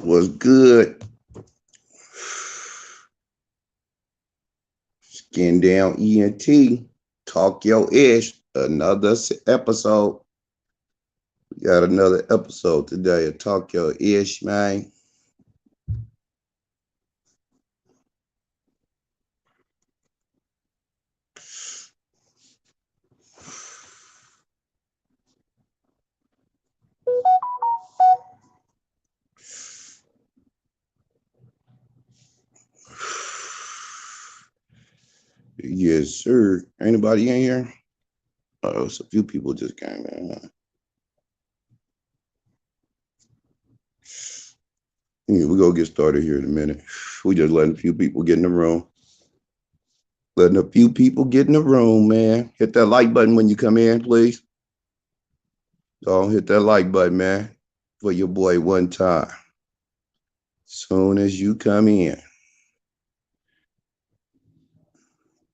Was good. Skin down ENT. Talk your ish. Another episode. We got another episode today of Talk Your Ish, man. Yes, sir. Anybody in here? Oh, it's a few people just came in. Yeah, we're going to get started here in a minute. We just letting a few people get in the room. Letting a few people get in the room, man. Hit that like button when you come in, please. Don't hit that like button, man, for your boy one time. Soon as you come in.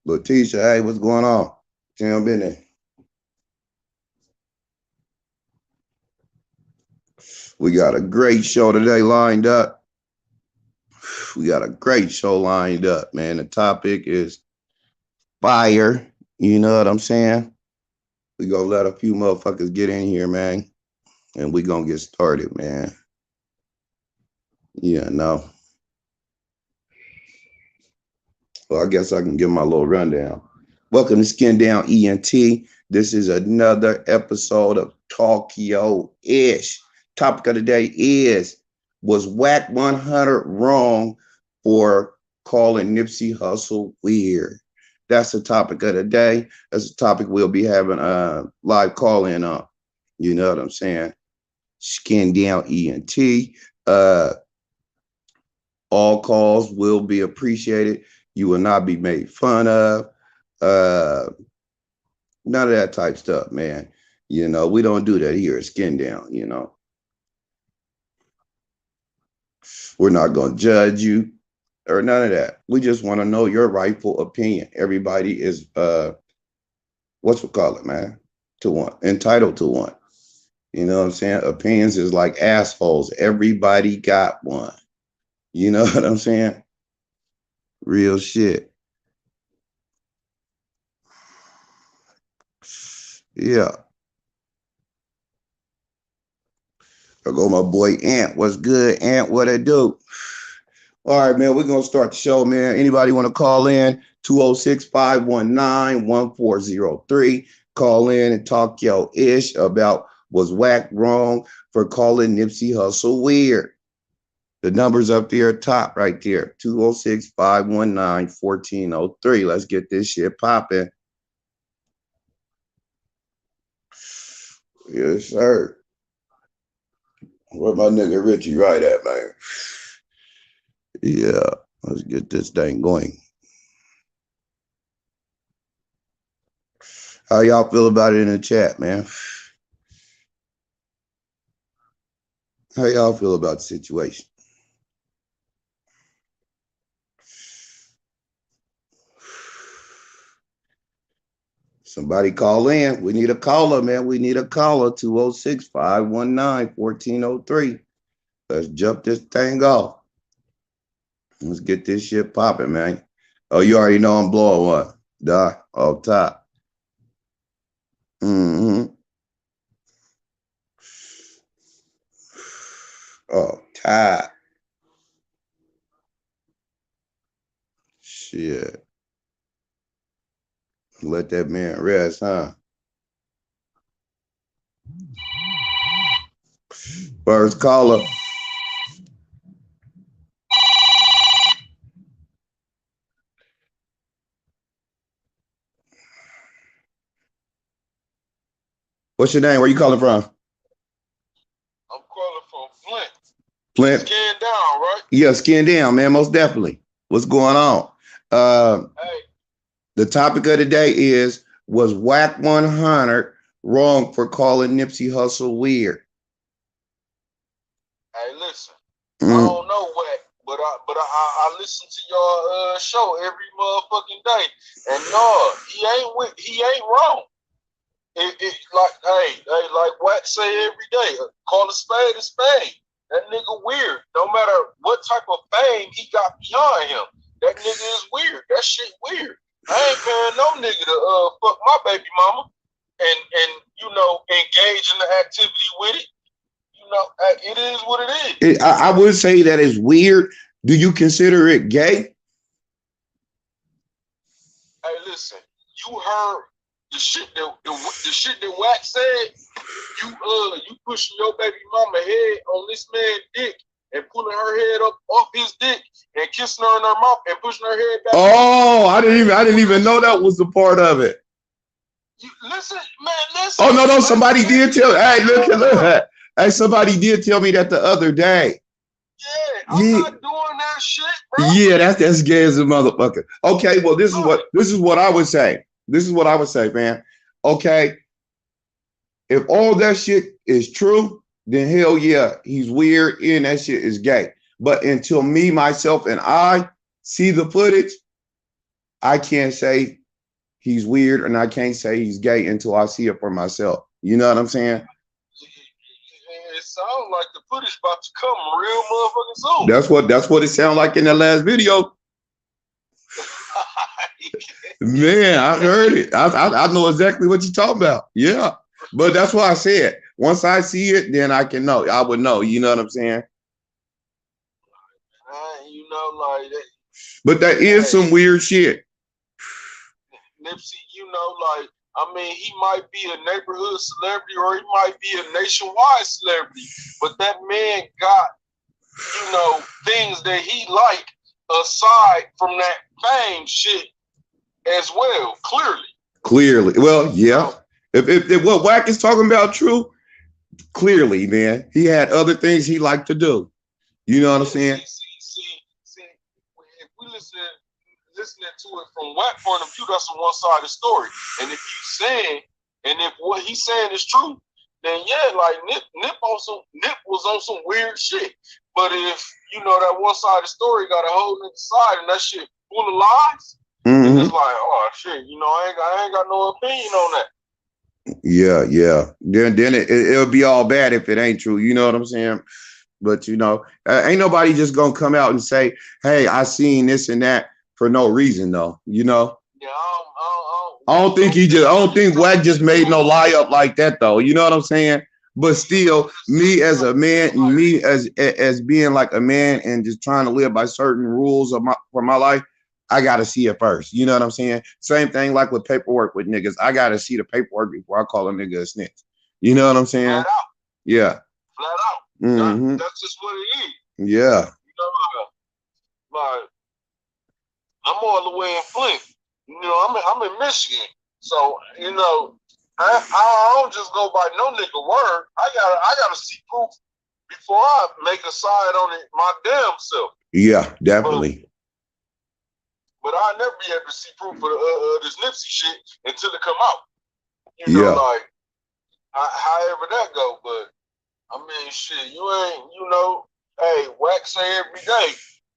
Letitia, hey, what's going on? Tim Bennett. We got a great show today lined up. We got a great show lined up, man. The topic is fire. You know what I'm saying? We gonna let a few motherfuckers get in here, man. And we gonna get started, man. Yeah, no. Well, I guess I can give my little rundown. Welcome to Skin Down ENT. This is another episode of Talk Yo Ish. Topic of the day is, was Wack100 wrong for calling Nipsey Hussle weird? That's the topic of the day. That's the topic we'll be having a live call in on. You know what I'm saying? Skin Down ENT. All calls will be appreciated. You will not be made fun of. Uh, None of that type stuff, man. You know, we don't do that here at Skin Down, you know. We're not going to judge you or none of that. We just want to know your rightful opinion. Everybody is, what's we call it, man? To one, entitled to one. You know what I'm saying? Opinions is like assholes. Everybody got one. You know what I'm saying? Real shit. Yeah. I go my boy Ant. What's good, Ant? What I do? All right, man, we're going to start the show, man. Anybody want to call in? 206-519-1403. Call in and talk yo ish about was Wack wrong for calling Nipsey Hussle weird. The number's up there top right there. 206-519-1403. Let's get this shit popping. Yes, sir. Where my nigga Richie right at, man? Yeah, let's get this thing going. How y'all feel about it in the chat, man? How y'all feel about the situation? Somebody call in. We need a caller, man. We need a caller. 206-519-1403. Let's jump this thing off. Let's get this shit popping, man. Oh, you already know I'm blowing one. Duh, off top. Mm-hmm. Oh, top. Shit. Let that man rest, huh? First caller. What's your name? Where you calling from? I'm calling from Flint. Flint. Skin down, right? Yeah, Skin Down, man. Most definitely. What's going on? Hey, The topic of the day is, was Wack100 wrong for calling Nipsey Hussle weird? listen. I Mm. don't know what, but I listen to your show every motherfucking day, and no, he ain't wrong. It like hey like what say every day, call a spade a spade. That nigga weird. No matter what type of fame he got behind him, that nigga is weird. That shit weird. I ain't paying no nigga to fuck my baby mama and you know engage in the activity with it. You know, it is what it is. I would say that it's weird. Do you consider it gay? Hey, listen, you heard the shit that Wack said. You pushing your baby mama head on this man's dick and pulling her head up off his dick and kissing her in her mouth and pushing her head back. Oh, I didn't even know that was a part of it. You, listen, man, listen. Oh no, somebody did tell. Hey, look. Hey, somebody did tell me that the other day. Yeah, I'm not doing that shit, bro. Yeah, that's gay as a motherfucker. Okay, well, this is what I would say. This is what I would say, man. Okay, if all that shit is true, then hell yeah, he's weird and that shit is gay. But until me, myself, and I see the footage, I can't say he's weird and I can't say he's gay until I see it for myself. You know what I'm saying? It sounds like the footage about to come real motherfucking soon. That's what it sounded like in the last video. Man, I heard it. I know exactly what you're talking about. Yeah. But that's what I said. Once I see it, then I can know. I would know. You know what I'm saying? You know, like that. But that is some weird shit. Nipsey, you know, like, I mean, he might be a neighborhood celebrity or he might be a nationwide celebrity, but that man got, you know, things that he like aside from that fame shit as well, clearly. Well, yeah. If what Wack is talking about true, clearly, man, he had other things he liked to do. You know what I'm saying? See, if we listening to it from Wack point of view, that's a one-sided story. And if you saying, and if what he's saying is true, then yeah, like Nip was on some weird shit. But if you know that one-sided story got a whole nother side and that shit full of lies, then it's like, oh shit, you know, I ain't got no opinion on that. Yeah. Then it'll be all bad if it ain't true. You know what I'm saying? But you know, ain't nobody just gonna come out and say, "Hey, I seen this and that" for no reason, though. You know. Yeah, I don't think Wack just made no lie up like that, though. You know what I'm saying? But still, me as a man, me as being like a man and just trying to live by certain rules for my life, I gotta see it first. You know what I'm saying? Same thing like with paperwork with niggas. I gotta see the paperwork before I call a nigga a snitch. You know what I'm saying? Flat out. Yeah. Flat out. That's just what it is. Yeah. You know, like I'm all the way in Flint. You know, I'm in Michigan. So, you know, I don't just go by no nigga word. I gotta see proof before I make a side on it my damn self. Yeah, definitely. But I'll never be able to see proof of this Nipsey shit until it come out. You know, like however that go. But I mean, shit, you know, hey, Wack say every day,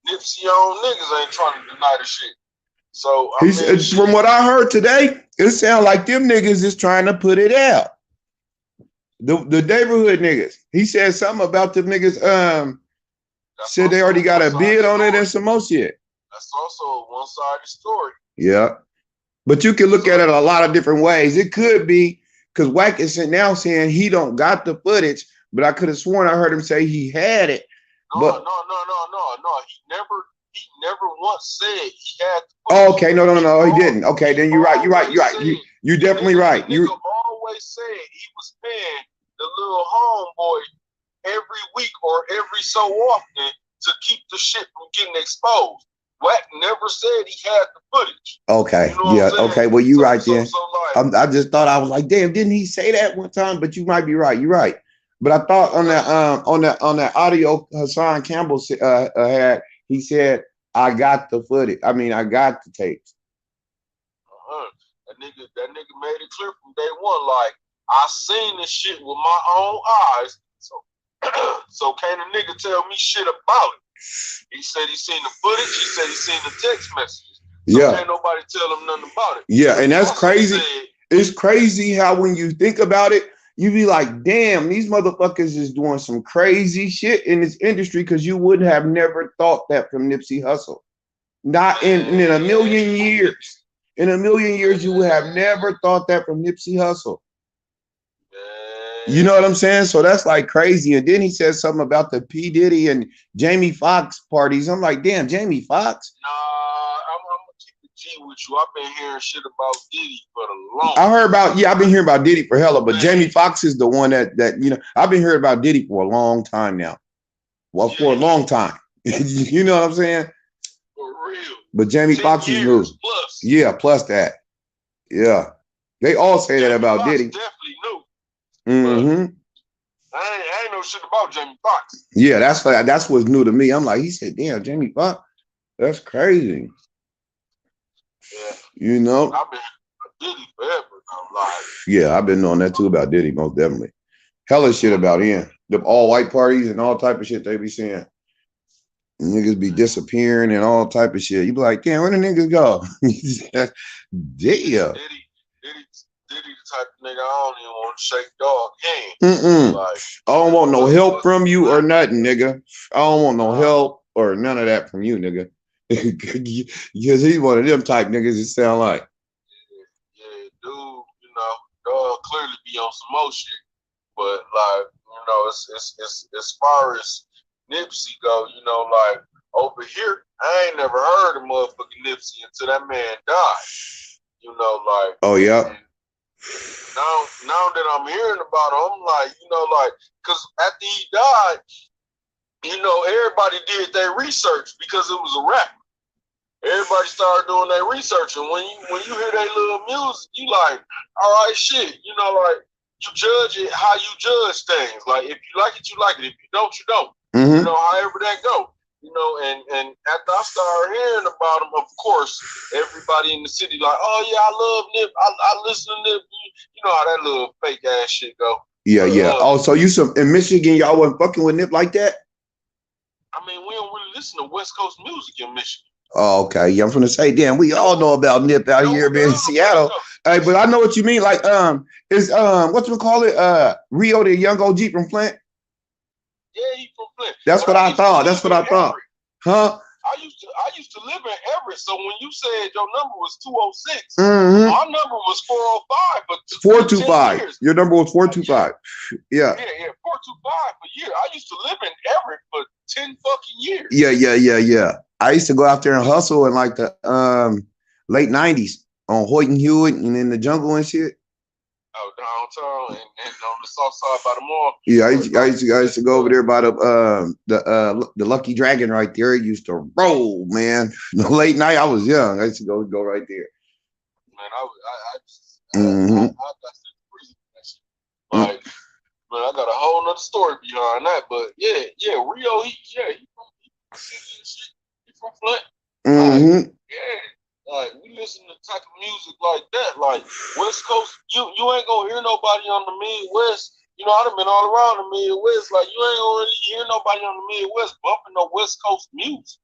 Nipsey on niggas ain't trying to deny the shit. So I mean, from what I heard today, it sounds like them niggas is trying to put it out. The neighborhood niggas. He said something about them niggas. Said they already got a bid on it and some more shit. That's also a one-sided story. Yeah. But you can look at it a lot of different ways. It could be because Wack is now saying he don't got the footage, but I could have sworn I heard him say he had it. No. He never once said he had the footage. Oh, okay. No, he didn't. Okay, then you're right. You're definitely right. You always said he was paying the little homeboy every week or every so often to keep the shit from getting exposed. Wack never said he had the footage. Okay. You know yeah. Okay. Well, you're right then. I just thought I was like, damn, didn't he say that one time? But you might be right. You're right. But I thought on that audio Hassan Campbell had, he said, I got the footage. I mean, I got the tapes. That nigga made it clear from day one. Like, I seen this shit with my own eyes. So can't a nigga tell me shit about it? He said he seen the footage. He said he seen the text messages. So can't nobody tell him nothing about it. Yeah, and that's crazy. It's crazy how when you think about it, you be like, damn, these motherfuckers is doing some crazy shit in this industry because you would have never thought that from Nipsey Hussle. Not in a million years. In a million years, you would have never thought that from Nipsey Hussle. You know what I'm saying? So that's like crazy. And then he says something about the P. Diddy and Jamie Foxx parties. I'm like, damn, Jamie Foxx? Nah, I'm gonna keep the G with you. I've been hearing shit about Diddy for the long. I heard about, I've been hearing about Diddy for hella, but Jamie Foxx is the one that I've been hearing about Diddy for a long time now. Well, for a long time. You know what I'm saying? For real. But Jamie Foxx is new. Plus. Yeah, plus that. Yeah. They all say that about Fox Diddy. Definitely new. Mm-hmm. I ain't know shit about Jamie Foxx. Yeah, that's what's new to me. I'm like, he said, damn, Jamie Foxx, that's crazy. Yeah. You know? I've been Diddy forever. Yeah, I've been knowing that too about Diddy, most definitely. Hella shit about him. The all white parties and all type of shit they be saying. Niggas be disappearing and all type of shit. You be like, damn, where the niggas go? Damn. Diddy the type of nigga I don't even want to shake dog hand. Like, I don't want no help from you or nothing, nigga. I don't want no help or none of that from you, nigga. Because he's one of them type niggas that sound like. Yeah, dude, you know, dog clearly be on some more shit. But like, you know, it's as far as Nipsey go, you know, like over here, I ain't never heard of motherfucking Nipsey until that man died. You know, like, oh yeah. Now that I'm hearing about him, I'm like, you know, like, cause after he died, you know, everybody did their research because it was a rapper. Everybody started doing their research, and when you hear their little music, you like, all right, shit, you know, like you judge it how you judge things. Like if you like it, you like it. If you don't, you don't. You know, however that go. You know, and after I started hearing about him, of course, everybody in the city like, oh yeah, I love Nip. I listen to Nip. You know how that little fake ass shit go. Yeah, yeah. Oh, so you in Michigan, y'all wasn't fucking with Nip like that? I mean, we don't really listen to West Coast music in Michigan. Oh, okay. Yeah, I'm gonna say, damn, we all know about Nip out here being in Seattle. Hey, but I know what you mean. Like, is what you call it? Rio the young OG from Flint? Yeah, he from Flint. That's what I thought. That's what I thought. Huh? I used to live in Everett, so when you said your number was 206, my number was 405, but 425. Your number was 425. Yeah. Yeah, 425 for year. I used to live in Everett for 10 fucking years. Yeah. I used to go out there and hustle in like the late 90s on Hoyt and Hewitt and in the jungle and shit. Oh, downtown and on the south side by the mall. Yeah, I used to go over there by the Lucky Dragon right there. It used to roll, man. The late night, I was young. I used to go right there. Man, I got like, man, I got a whole nother story behind that. But yeah, Rio, he from city and shit. He from Flint. Like we listen to type of music like that, like West Coast. You ain't gonna hear nobody on the Midwest. You know, I done been all around the Midwest. Like you ain't gonna really hear nobody on the Midwest bumping no West Coast music.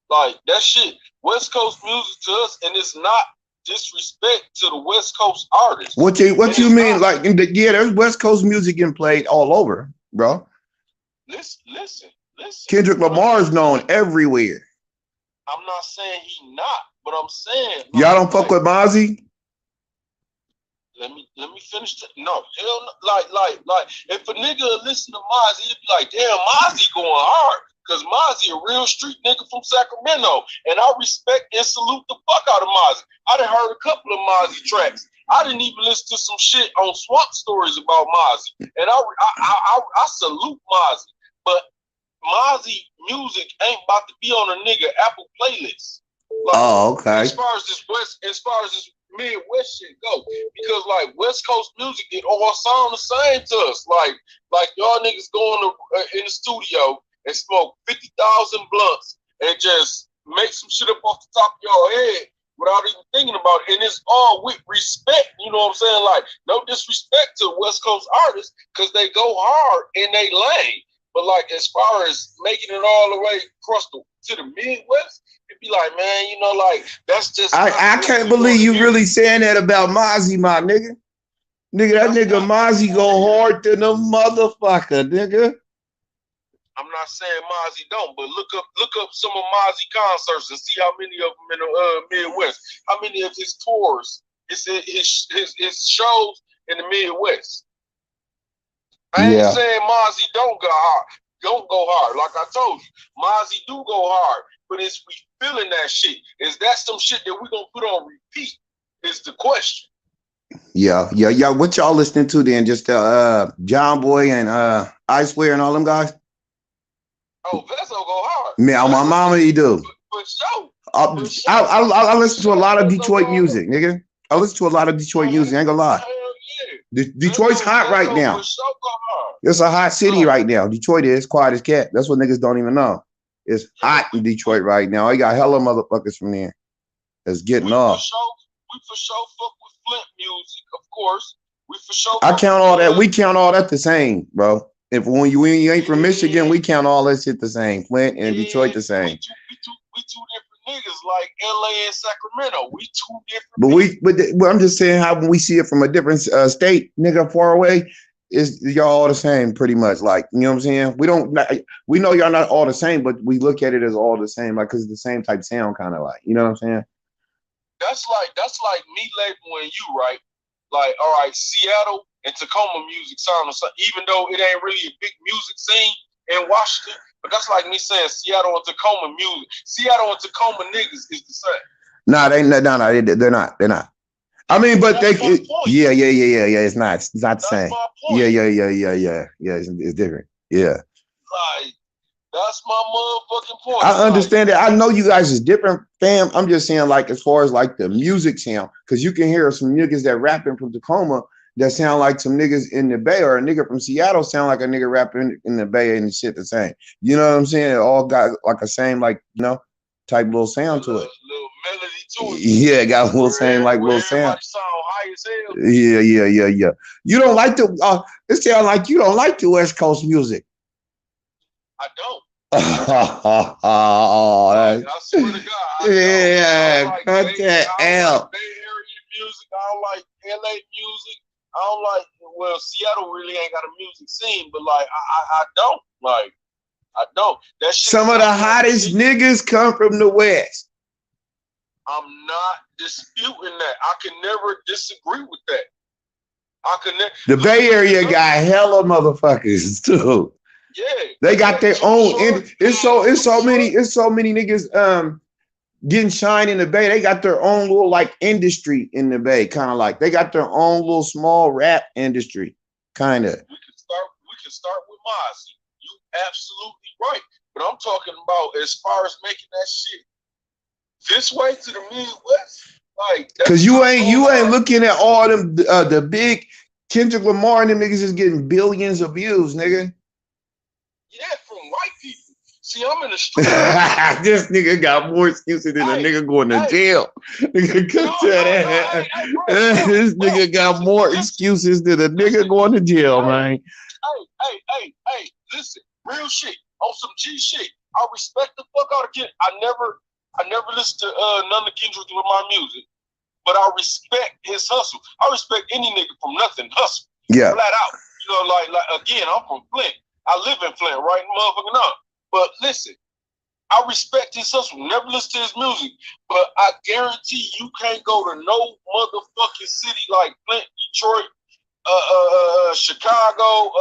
Like that shit, West Coast music to us, and it's not disrespect to the West Coast artists. What you mean? Like, there's West Coast music getting played all over, bro. Listen. Kendrick Lamar's known everywhere. I'm not saying he not, but I'm saying y'all don't fuck with Mozzie. Let me finish. No, hell no. Like if a nigga listen to Mozzie, he'd be like, damn, Mozzie going hard. Cause Mozzie a real street nigga from Sacramento. And I respect and salute the fuck out of Mozzie. I done heard a couple of Mozzie tracks. I didn't even listen to some shit on Swamp Stories about Mozzie. And I salute Mozzie. But Mozzie music ain't about to be on a nigga Apple playlist. Like, okay. As far as this Midwest shit go, because like West Coast music, it all sound the same to us. Like y'all niggas going in the studio and smoke 50,000 blunts and just make some shit up off the top of your head without even thinking about it. And it's all with respect. You know what I'm saying? Like no disrespect to West Coast artists because they go hard in they lane. But like as far as making it all the way across to the Midwest, it'd be like, man, you know, like that's just. I can't believe you really saying that about Mozzie, my nigga. Nigga, that nigga Mozzie go hard to the motherfucker, nigga. I'm not saying Mozzie don't, but look up some of Mozzie concerts and see how many of them in the Midwest. How many of his tours, his shows in the Midwest. I ain't saying Mozzie don't go hard. Like I told you, Mozzie do go hard, but is we feeling that shit? Is that some shit that we gonna put on repeat? Is the question. Yeah. What y'all listening to then? Just John Boy and I Swear and all them guys? Oh, Vezo go hard. Man, my mama he do. For sure. I listen to a lot of Detroit music, nigga. I listen to a lot of Detroit music. I ain't gonna lie. Detroit's hot right now. It's a hot city right now. Detroit is quiet as cat. That's what niggas don't even know. It's hot in Detroit right now. I got hella motherfuckers from there that's getting off. We for sure fuck with Flint music, of course. We for sure. I count all that. We count all that the same, bro. If when you ain't from Michigan, we count all that shit the same. Flint and Detroit the same. We two different niggas, like LA and Sacramento. We two different. But I'm just saying how when we see it from a different state, nigga, far away, is y'all all the same, pretty much. Like, you know what I'm saying? We know y'all not all the same, but we look at it as all the same, like, because it's the same type sound, kind of like, you know what I'm saying? That's like me labeling you, right? Like, all right, Seattle and Tacoma music sound, even though it ain't really a big music scene in Washington, but that's like me saying Seattle and Tacoma music. Seattle and Tacoma niggas is the same. No, they're not. I mean, but yeah. It's not the same. Yeah. It's different. Yeah. Like, that's my motherfucking point. I understand that. I know you guys is different, fam. I'm just saying, like, as far as like the music sound, because you can hear some niggas that rapping from Tacoma that sound like some niggas in the Bay, or a nigga from Seattle sound like a nigga rapping in the Bay, and shit the same. You know what I'm saying? It all got like a same, like, you know, type little sound to it. Little melody to it. Yeah, got a little same, like little sound. Sound high as hell. Yeah. You don't like the it sound like you don't like the West Coast music. I don't. Oh, I swear to God. Yeah, cut that out. I don't like Bay Area music. I don't like LA music. I don't like, well, Seattle really ain't got a music scene, but like I don't. Like, I don't. That shit. Some of the hottest niggas come from the West. I'm not disputing that. I can never disagree with that. I can never. The Bay Area got hella motherfuckers too. Yeah, they got their own. It's so many niggas getting shine in the Bay. They got their own little like industry in the Bay, kind of like they got their own little small rap industry, kind of. We can start with Mozzie. You absolutely right, but I'm talking about as far as making that shit this way to the Midwest, like, because you ain't looking at all them the big Kendrick Lamar and them niggas is getting billions of views, nigga. Yeah, from white people. See, I'm in the street. This nigga got more excuses than a nigga going to jail. Nigga, this nigga got more excuses than a nigga going to jail, man. Hey, listen, real shit on some G shit. I respect the fuck out of Kendrick. I never listened to none of Kendrick Lamar music, but I respect his hustle. I respect any nigga from nothing hustle. Yeah, flat out. You know, like again, I'm from Flint. I live in Flint, right? Motherfucking up. But listen, I respect his hustle. Never listen to his music. But I guarantee you can't go to no motherfucking city like Flint, Detroit, Chicago,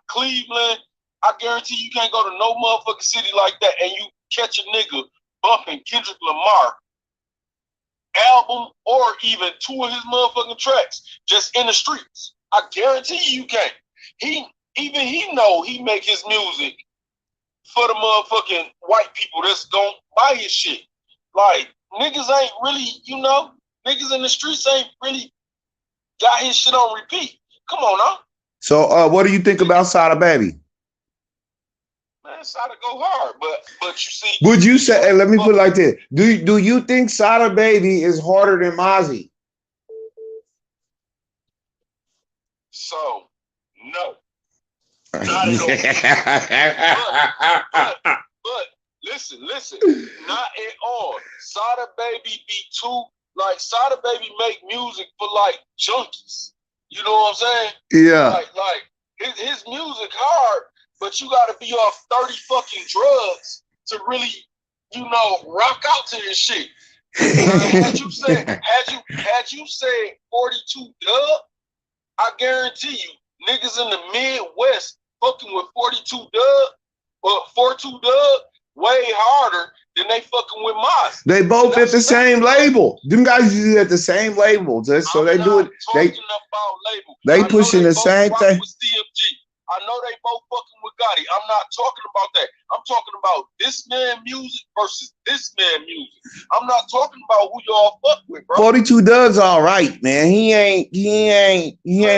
Cleveland. I guarantee you can't go to no motherfucking city like that and you catch a nigga bumping Kendrick Lamar album or even two of his motherfucking tracks just in the streets. I guarantee you can't. He know he make his music for the motherfucking white people that's gonna buy his shit. Like, niggas ain't really, niggas in the streets ain't really got his shit on repeat. Come on now. So what do you think about Sada Baby? Man, Sada go hard, but you see. Would you say, hey, let me put it like this. Do you think Sada Baby is harder than Mozzie? So, no. Not at all. But listen, not at all. Sada Baby be too, like, Sada Baby make music for like junkies. You know what I'm saying? Yeah. Like his music hard, but you gotta be off 30 fucking drugs to really, rock out to this shit. Had you said 42 Dub, I guarantee you, niggas in the Midwest fucking with 42 Dub, but 42 Dub way harder than they fucking with Mozzie. They both at the same label. Them guys usually at the same label. So they do it. Talking about label. They pushing the same thing. With CMG. I know they both fucking with Gotti. I'm not talking about that. I'm talking about this man music versus this man music. I'm not talking about who y'all fuck with, bro. 42 Doug's all right, man. He ain't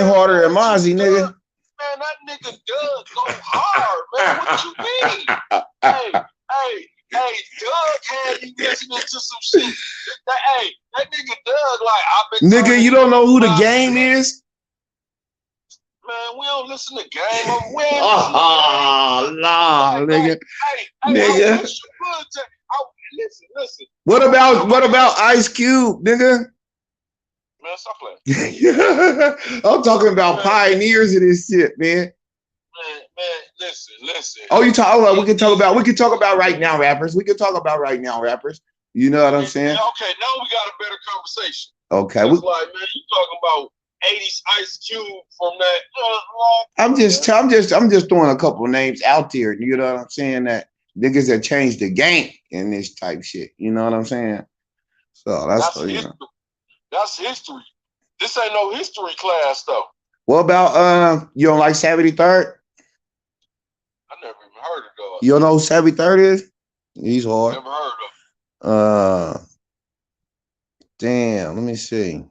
harder than Mozzie, nigga. Man, that nigga Doug go hard, man. What you mean? Hey, Doug had you listening to some shit. That nigga Doug, like, I've been. Nigga, you don't know who the game is? Man, we don't listen to game. Nigga. Nigga. Listen. What about Ice Cube, nigga? Man, stop playing. I'm talking about pioneers of this shit, man. Man, listen. Oh, we can talk about right now rappers. We can talk about right now rappers. You know what I'm saying? Okay, now we got a better conversation. Okay. It's like, man, you talking about 80s Ice Cube from that. I'm just throwing a couple names out there. You know what I'm saying? That niggas that changed the game in this type shit. You know what I'm saying? So that's history. That's history. This ain't no history class though. What about you don't like 73rd? I never even heard of God. You don't know who 73rd is? He's hard. Never heard of. Damn, let me see.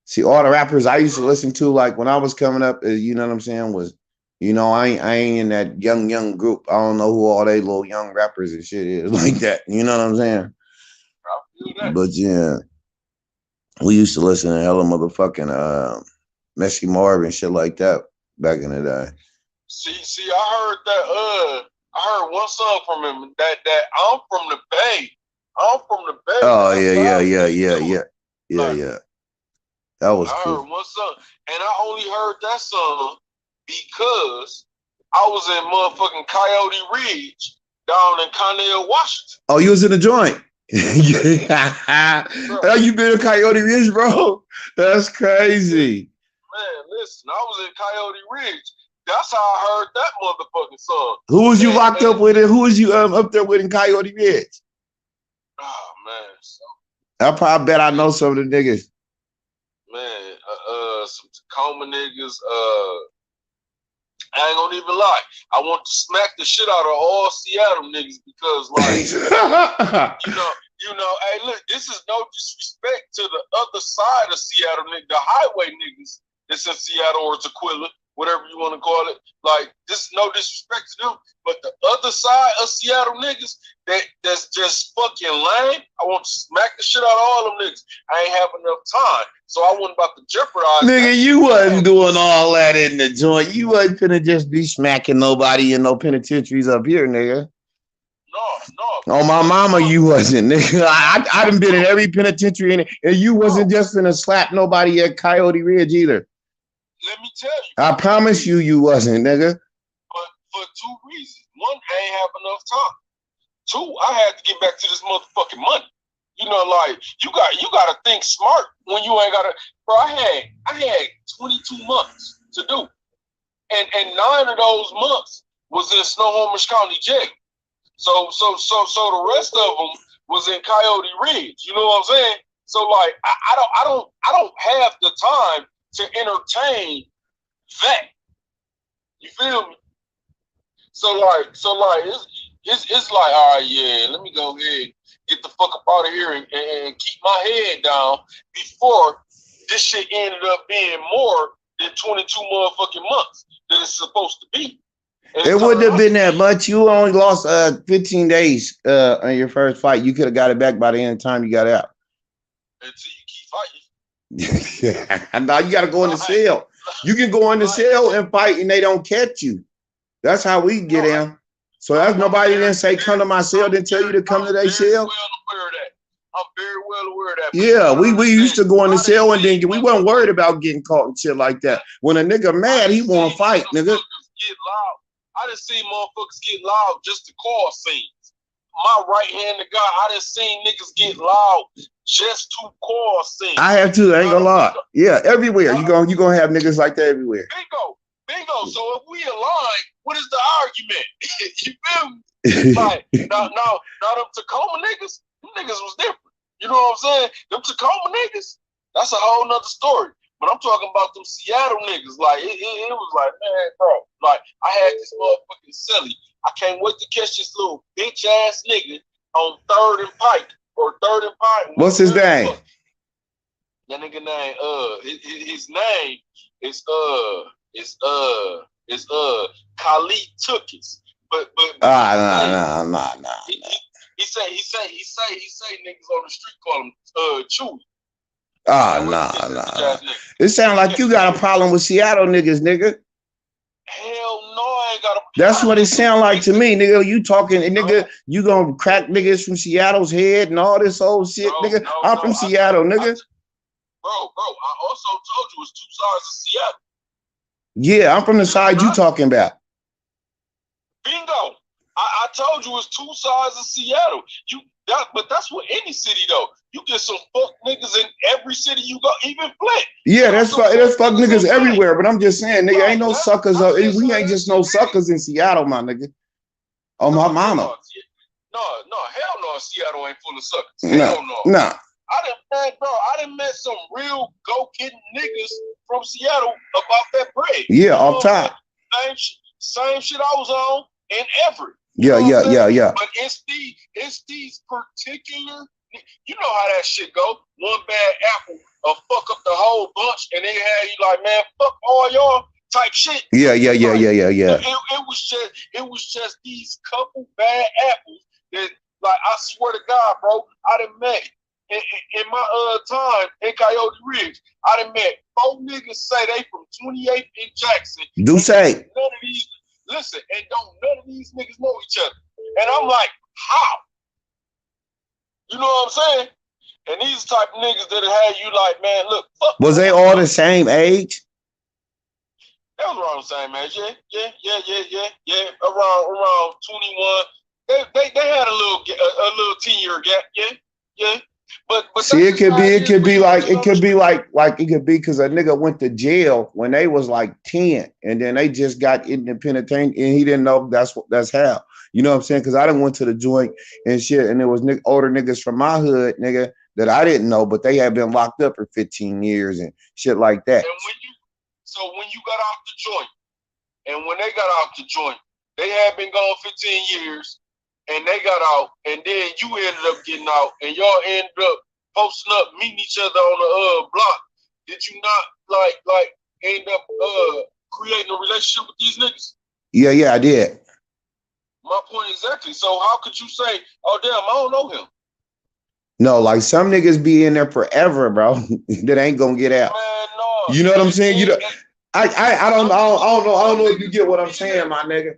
See, all the rappers I used to listen to, like when I was coming up, you know what I'm saying, was, I ain't in that young group. I don't know who all they little young rappers and shit is like that. You know what I'm saying? I feel that. But yeah, we used to listen to hella motherfucking Messy Marv and shit like that back in the day. See, I heard that. I heard one song from him. That I'm from the Bay. I'm from the Bay. Oh yeah. That was cool. I heard one song, and I only heard that song because I was in motherfucking Coyote Ridge down in Connell, Washington. Oh, you was in the joint. How you been in Coyote Ridge, bro? That's crazy. Man, listen, I was in Coyote Ridge. That's how I heard that motherfucking song. Who was you locked up with, and who was you up there with in Coyote Ridge? Oh man, I probably bet I know some of the niggas. Man, some Tacoma niggas. I ain't gonna even lie. I want to smack the shit out of all Seattle niggas because, like, hey, look, this is no disrespect to the other side of Seattle, nigga, the highway niggas that's in Seattle or Tequila, whatever you want to call it. Like, this is no disrespect to them, but the other side of Seattle niggas that's just fucking lame, I want to smack the shit out of all them niggas. I ain't have enough time, so I wasn't about to jeopardize. Nigga, you wasn't doing all that in the joint. You wasn't finna just be smacking nobody in no penitentiaries up here, nigga. No. On my mama, you wasn't, nigga. I done been in every penitentiary, and you wasn't just finna slap nobody at Coyote Ridge either. Let me tell you. I promise you wasn't, nigga. But for two reasons. One, I ain't have enough time. Two, I had to get back to this motherfucking money. You know, like, you gotta think smart when you ain't gotta. Bro, I had 22 months to do, and 9 of those months was in Snohomish County jail. So the rest of them was in Coyote Ridge. You know what I'm saying? So like, I don't have the time to entertain that. You feel me? So like it's like, all right, yeah, let me go ahead, get the fuck up out of here and keep my head down before this shit ended up being more than 22 motherfucking months that it's supposed to be. It wouldn't have been that much. You only lost 15 days on your first fight. You could have got it back by the end of the time you got out. Until you keep fighting. And now you got to go in the cell. You can go in the cell and fight and they don't catch you. That's how we get in. So that's nobody didn't say come to my cell, didn't tell you to come to their cell. I'm very well aware of that. Yeah, we used to go in the cell and then we weren't worried about getting caught and shit like that. When a nigga mad, he want to fight, nigga. Get loud. I done seen motherfuckers get loud just to call scenes. My right-handed guy, I done seen niggas get loud just to call scenes. I have to, I ain't gonna lie. Yeah, everywhere. You gonna have niggas like that everywhere. Bingo. So if we align, what is the argument? You feel me? Like now them Tacoma niggas, them niggas was different. You know what I'm saying? Them Tacoma niggas, that's a whole nother story. But I'm talking about them Seattle niggas. Like it was like, man, bro. Like I had this motherfucking silly. I can't wait to catch this little bitch ass nigga on 3rd and Pike or 3rd and Pike. What's his name? That nigga name, his name is Khalid Tookis. But nah. He say niggas on the street call him Chewy. Nah. It sounds like you got a problem with Seattle niggas, nigga. Hell no, I ain't got a problem. That's what it sound like to me, nigga. You talking, nigga, you gonna crack niggas from Seattle's head and all this old shit, nigga. I'm from Seattle, nigga. Bro, I also told you it's 2 sides of Seattle. Yeah, I'm from the side you talking about. Bingo. I told you it's 2 sides of Seattle. But that's with any city though. You get some fuck niggas in every city you go, even Flint. Yeah, that's fuck niggas everywhere. But I'm just saying, nigga, ain't no suckers. We ain't just no suckers in Seattle, my nigga. Oh my mama. No, hell no, Seattle ain't full of suckers. Hell no. Nah. I done met some real go-getting niggas from Seattle about that bread. Yeah, off top. Same shit I was on in Everett. Yeah. But it's these particular, you know how that shit go. One bad apple fuck up the whole bunch, and they had you like, man, fuck all y'all type shit. Yeah. It was just these couple bad apples that, like, I swear to God, bro, I done met in my time in Coyote Ridge. I done met 4 niggas say they from 28th and Jackson. Do say none of these. Listen, and none of these niggas know each other. And I'm like, how? You know what I'm saying? And these type of niggas that had you like, man, look, fuck. Was they all the same age? They was around the same age, yeah. Around 21. They had a little 10-year gap, yeah. But see, it could be because a nigga went to jail when they was like 10, and then they just got in the penitentiary, and he didn't know that's how. You know what I'm saying? Because I done went to the joint and shit, and there was older niggas from my hood, nigga, that I didn't know, but they had been locked up for 15 years and shit like that. And when you got out the joint, and when they got out the joint, they had been gone 15 years. And they got out, and then you ended up getting out, and y'all ended up posting up, meeting each other on the block. Did you not like end up creating a relationship with these niggas? Yeah, I did. My point exactly. So how could you say, oh damn, I don't know him? No, like some niggas be in there forever, bro. That ain't gonna get out. Man, no. You know what I'm saying? I don't know if you get what I'm saying, my nigga.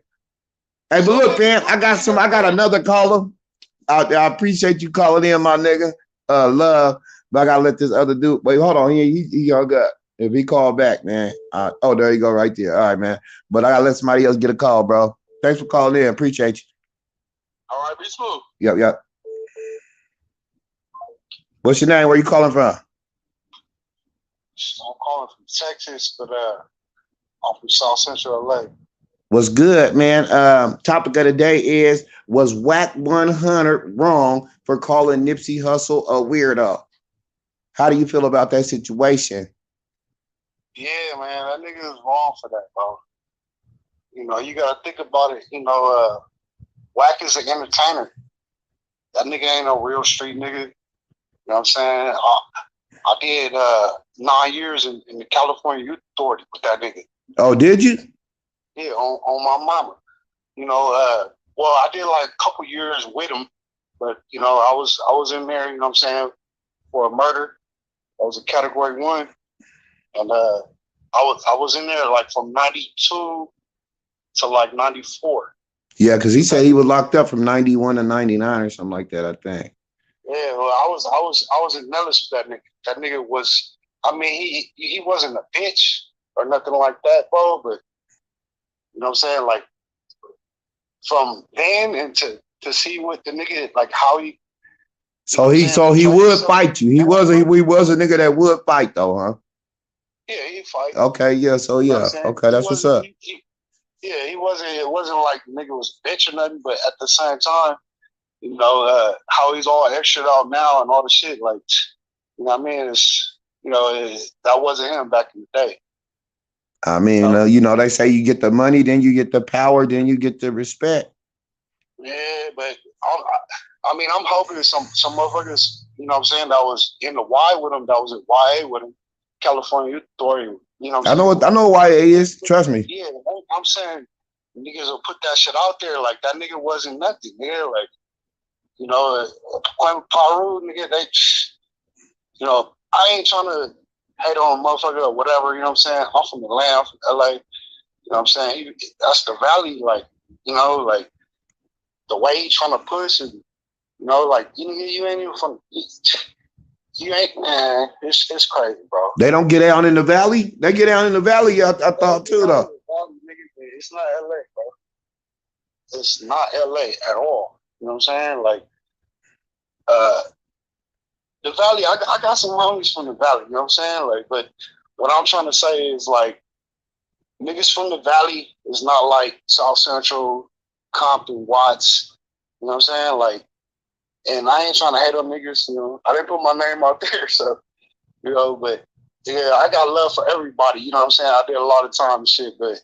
Hey, but look, man, I got another caller. I appreciate you calling in, my nigga. Love, but I gotta let this other dude. Wait, hold on. He hung up. If he called back, man. Oh, there you go, right there. All right, man. But I gotta let somebody else get a call, bro. Thanks for calling in. Appreciate you. All right, be smooth. Yep. What's your name? Where you calling from? I'm calling from Texas, but I'm from South Central LA. What's good, man? Topic of the day is, was Wack100 wrong for calling Nipsey Hussle a weirdo? How do you feel about that situation? Yeah, man, that nigga is wrong for that, bro. You know, you gotta think about it. You know, Wack is an entertainer. That nigga ain't no real street nigga. You know what I'm saying? I did 9 years in the California Youth Authority with that nigga. Oh, did you? Yeah, on my mama. You know, well, I did like a couple years with him, but you know, I was in there, you know what I'm saying, for a murder. I was a category 1. And I was in there like from 92 to like 94. Yeah, because he said he was locked up from 91 to 99 or something like that, I think. Yeah, well, I was in Nellis with that nigga. That nigga was, I mean, he wasn't a bitch or nothing like that, bro. But you know what I'm saying? Like from then and to see what the nigga like how he, you know what I'm saying, So he portrayed would himself. fight you. He was a nigga that would fight though, huh? Yeah, he fight. Okay, yeah. So You know what I'm yeah, saying? okay, He that's what's wasn't. up. Yeah, he wasn't. It wasn't like the nigga was a bitch or nothing. But at the same time, you know how he's all extra out now and all the shit. Like, you know what I mean? It's that wasn't him back in the day. I mean, you know, they say you get the money, then you get the power, then you get the respect. Yeah, but I mean, I'm hoping some motherfuckers, you know what I'm saying, that was in the Y with him, that was at YA with him, California Youth Authority, you know what I'm saying? I know why it is. Trust me. Yeah, I'm saying niggas will put that shit out there like that nigga wasn't nothing, nigga. Like, you know, Paru, nigga, they, you know, I ain't trying to hate on a motherfucker or whatever, you know what I'm saying? I'm from Atlanta, I'm from LA, you know what I'm saying? That's the valley, like, you know, like the way he trying to push and, you know, like you ain't even from you ain't man. It's crazy, bro. They don't get out in the valley. They get out in the valley. I thought too though. It's not LA, bro. It's not LA at all. You know what I'm saying? Like, the valley. I got some homies from the valley. You know what I'm saying? Like, but what I'm trying to say is like niggas from the valley is not like South Central, Compton, Watts. You know what I'm saying? Like, and I ain't trying to hate on niggas. You know, I didn't put my name out there, so. You know, but yeah, I got love for everybody. You know what I'm saying? I did a lot of time and shit, but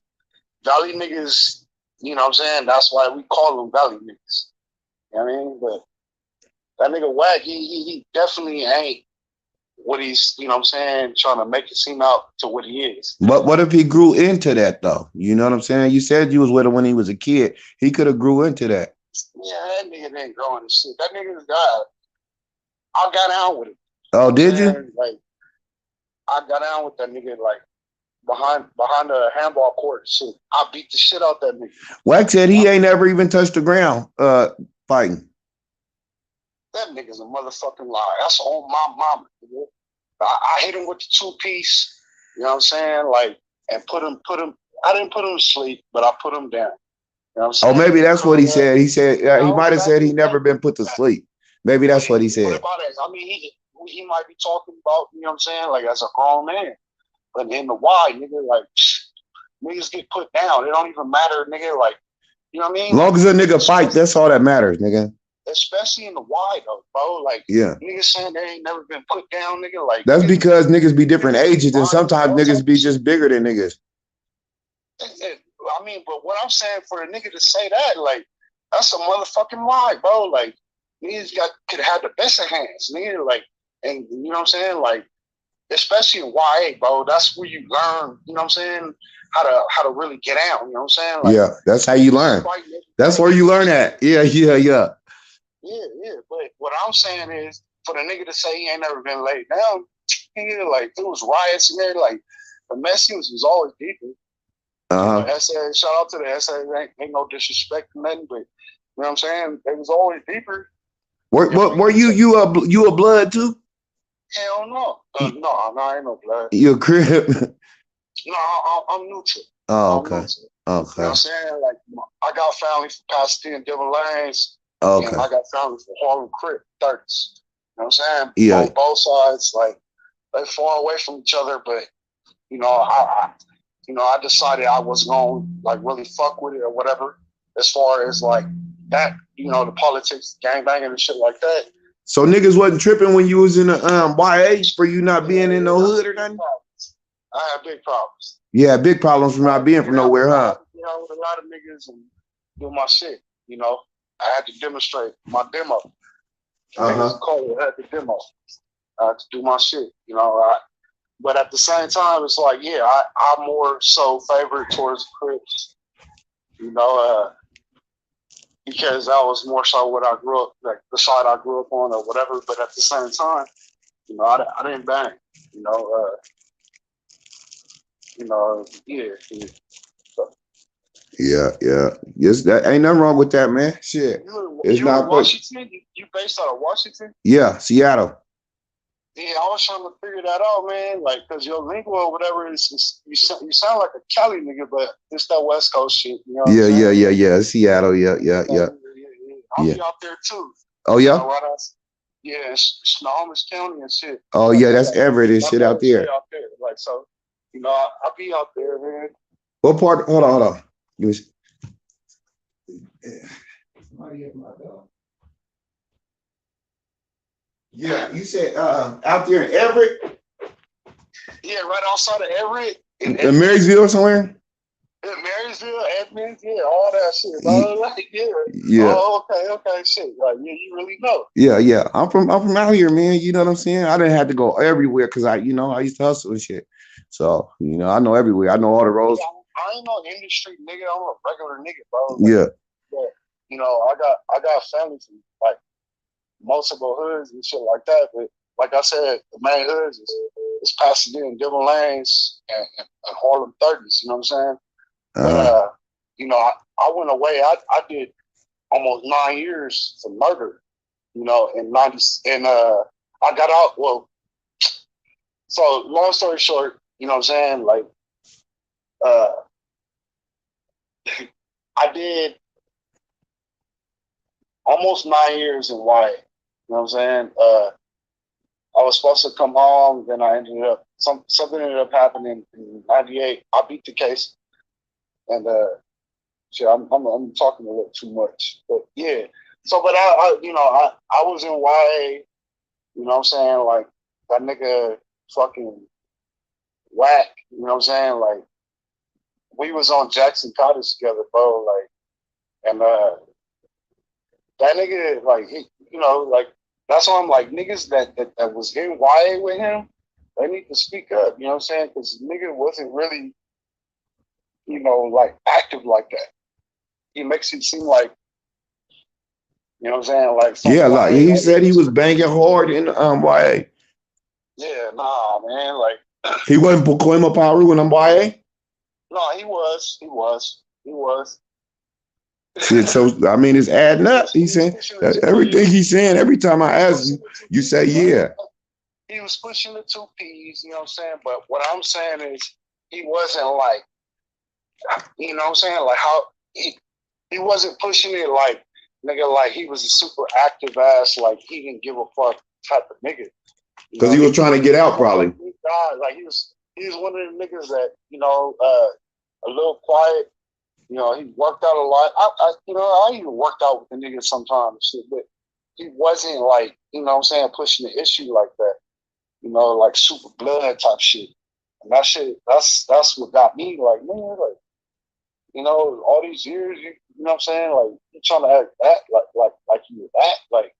Valley niggas, you know what I'm saying? That's why we call them Valley niggas. You know what I mean? But that nigga Wack, he definitely ain't what he's, you know what I'm saying, trying to make it seem out to what he is. But what if he grew into that though? You know what I'm saying? You said you was with him when he was a kid. He could have grew into that. Yeah, that nigga didn't grow into shit. That nigga's God. I got down with him. Oh, did you? Like, I got down with that nigga, like, behind the handball court and shit. I beat the shit out that nigga. Wack said he ain't never even touched the ground fighting. That nigga's a motherfucking lie. That's on my mama. Nigga. I hit him with the 2-piece, you know what I'm saying? Like, and put him, I didn't put him to sleep, but I put him down. You know what I'm saying? Oh, maybe that's what he said. He said he might have said he never been put to that. sleep. Maybe that's what he said. What about it? I mean, he might be talking about, you know what I'm saying, like as a grown man. But in the Y, nigga, like, niggas get put down. It don't even matter, nigga, like, you know what I mean? As long as a nigga fight, that's all that matters, nigga. Especially in the Y, though, bro. Like, yeah, niggas saying they ain't never been put down, nigga. Like, that's because niggas be different ages, and sometimes niggas be just bigger than niggas. I mean, but what I'm saying for a nigga to say that, like, that's a motherfucking lie, bro. Like, niggas could have the best of hands, nigga. Like, and you know what I'm saying? Like, especially in YA, bro. That's where you learn, you know what I'm saying, how to really get out. You know what I'm saying? Like, yeah, that's how you learn. That's where you learn at. Yeah. Yeah. But what I'm saying is, for the nigga to say he ain't never been laid down, nigga, like, it was riots in there. Like, the Messians was always deeper. SA, shout out to the SA. Ain't no disrespect to nothing, but you know what I'm saying? It was always deeper. Were you a blood too? Hell no. No, I ain't no blood. You a crib? No, I'm neutral. Oh, okay. Okay. You know what I'm saying? Like, I got family from Pasadena, Devil Lanes. Okay. And I got family from Harlem Crip, 30s. You know what I'm saying? Yeah. Both sides, like, they far away from each other, but, you know, I decided I was going to, like, really fuck with it or whatever, as far as, like, that, you know, the politics, gangbanging and shit like that. So niggas wasn't tripping when you was in the YA for you not being in no hood or nothing? I had big problems. Yeah, big problems from not being from nowhere, huh? You know, with a lot of niggas and do my shit, you know. I had to demonstrate my demo. Niggas call it, I had to demo. I had to do my shit, you know. But at the same time, it's like, yeah, I'm more so favored towards Crips, you know, because that was more so what I grew up, like the side I grew up on or whatever. But at the same time, you know, I didn't bang, you know, yeah. So, Yeah, yeah. Yes, that ain't nothing wrong with that, man. Shit. It's You not in but Washington? You based out of Washington? yeah, Seattle. Yeah, I was trying to figure that out, man. Like, cause your lingo or whatever is you sound like a Cali nigga, but it's that West Coast shit. You know what I'm Yeah, yeah, saying? yeah, yeah. Seattle, yeah, yeah, yeah. I'll Yeah. be out there too. Oh You know, yeah? right out, yeah, it's Snohomish County and shit. Oh Like, yeah, I that's got Everett and my shit out folks stay there. out there. Like, so, you know, I'll be out there, man. What part? Hold on, hold on. Give me. Yeah, you said out there in Everett, Yeah, right outside of Everett, in Marysville or somewhere. Marysville, Edmonds, yeah, all that shit, Ye- bro. Like, yeah. Yeah, Oh, okay, shit. Like, yeah, you really know. yeah, yeah. I'm from out here, man. You know what I'm saying? I didn't have to go everywhere because I used to hustle and shit. So I know everywhere. I know all the Yeah, roads. I ain't no industry nigga. I'm a regular nigga, bro. Like, Yeah. yeah, you know, I got family from like multiple hoods and shit like that. But like I said, the main hoods is Pasadena, Dillon Lanes, and Harlem 30s. You know what I'm saying? But Uh-huh. you know, I went away. I did almost 9 years for murder. You know, in '90s, and I got out. Well, so long story short, you know what I'm saying? Like, uh, I did almost 9 years in YA. You know what I'm saying? I was supposed to come home, then I ended up something ended up happening in '98. I beat the case, and shit, I'm talking a little too much, but yeah. So, but I was in YA. You know what I'm saying? Like that nigga fucking Whack. You know what I'm saying? Like we was on Jackson Cottage together, bro. Like and that nigga, like he, you know, like that's why I'm like niggas that was in YA with him, they need to speak up. You know what I'm saying? Because nigga wasn't really, you know, like active like that. He makes it seem like, you know what I'm saying, like from Yeah, like YA, he all he said he was, was banging hard in YA. yeah, nah, man, like He wasn't Pacoima Paru in YA. no, he was. Shit, so I mean, it's adding up. He's He was saying pushing the two everything P's. he's saying. Every time I He was ask you, pushing the two you say P's, bro. yeah. He was pushing the two P's, you know what I'm saying? But what I'm saying is he wasn't like, you know what I'm saying? Like how he wasn't pushing it like nigga, like he was a super active ass, like he didn't give a fuck type of nigga. You Because know, he was trying to get out, probably. like he was one of the niggas that, you know, a little quiet. You know, he worked out a lot. I even worked out with the niggas sometimes, shit, but he wasn't like, you know what I'm saying, pushing the issue like that. You know, like super blood type shit. And that shit, that's what got me like, man, like, you know, all these years, you know what I'm saying? Like you trying to act that like you were that. Like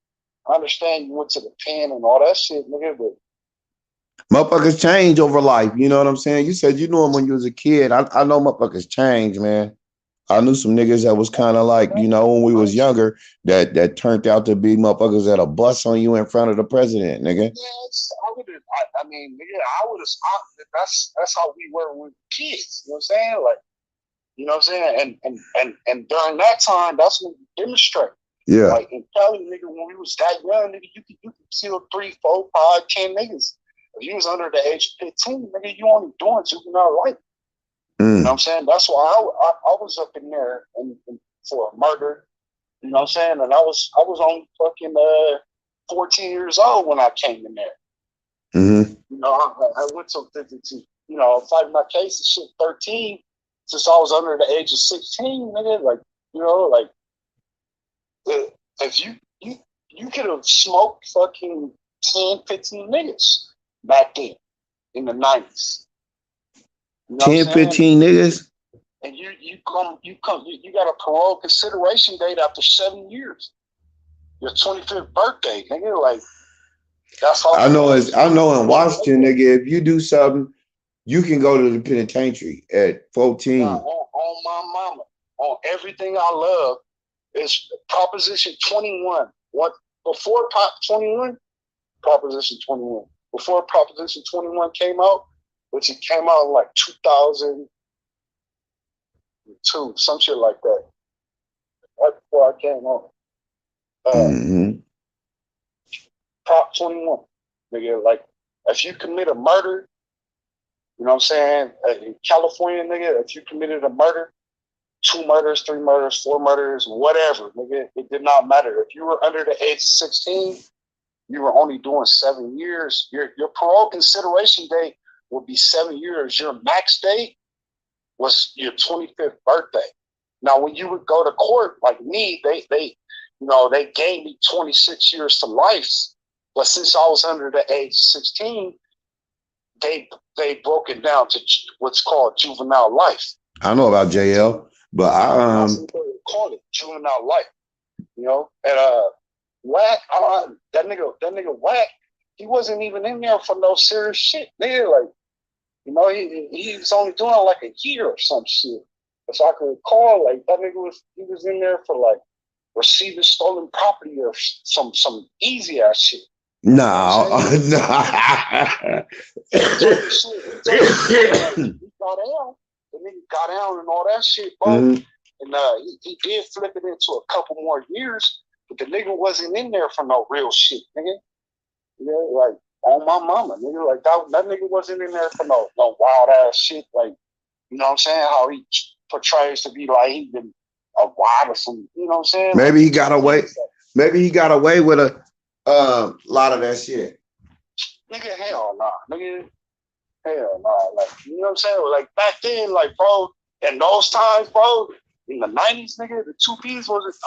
I understand you went to the pen and all that shit, nigga, but Motherfuckers change over life. You know what I'm saying? You said you knew him when you was a kid. I know motherfuckers change, man. I knew some niggas that was kind of like, when we was younger, that turned out to be motherfuckers that'll bust on you in front of the president, nigga. yes, I would have. I mean, nigga, I would have. That's how we were with kids. You know what I'm saying? Like, you know what I'm saying? And during that time, that's when we demonstrate. Yeah. Like in Cali, nigga, when we was that young, nigga, you could kill 3, 4, 5, 10 niggas. If you was under the age of 15, nigga, you only doing juvenile life. You know what I'm saying? That's why I was up in there and for a murder. You know what I'm saying? And I was only fucking 14 years old when I came in there. Mm-hmm. You know, I went to you know, fighting my case and shit 13 since I was under the age of 16, nigga. Like, you know, like if you could have smoked fucking 10, 15 niggas back then in the 90s. You know 10, 15 niggas? And you got a parole consideration date after 7 years. Your 25th birthday, nigga. Like that's all. I know in Washington, nigga, if you do something, you can go to the penitentiary at 14. On my mama, on everything I love is Proposition 21. What before Prop 21? Proposition 21. Before Proposition 21 came out, which it came out in like 2000. 2, some shit like that. Right before I came on. Prop 21. Nigga, like, if you commit a murder, you know what I'm saying? In California, nigga, if you committed a murder, 2 murders, 3 murders, 4 murders, whatever, nigga, it did not matter. If you were under the age of 16, you were only doing 7 years. Your parole consideration date would be 7 years. Your max date was your 25th birthday. Now, when you would go to court, like me, they gave me 26 years to life. But since I was under the age of 16, they broke it down to what's called juvenile life. I know about JL, but That's what they call it, juvenile life. You know, and Wack, that nigga Wack, he wasn't even in there for no serious shit. Nigga, like, you know, he was only doing like a year or some shit. If I can recall, like that nigga was in there for like receiving stolen property or some easy ass shit. no. He got out. The nigga got out and all that shit, bro. Mm-hmm. And he did flip it into a couple more years, but the nigga wasn't in there for no real shit, nigga. You know, like on my mama, nigga. Like that nigga wasn't in there for no wild ass shit. Like, you know what I'm saying? How he portrays to be like he been a wild or some, you know what I'm saying? Maybe he got away. Maybe he got away with a lot of that shit. Nigga, hell nah. Nigga, hell nah. Like, you know what I'm saying? Like back then, like, bro, in those times, bro, in the 90s, nigga, the 2Ps was,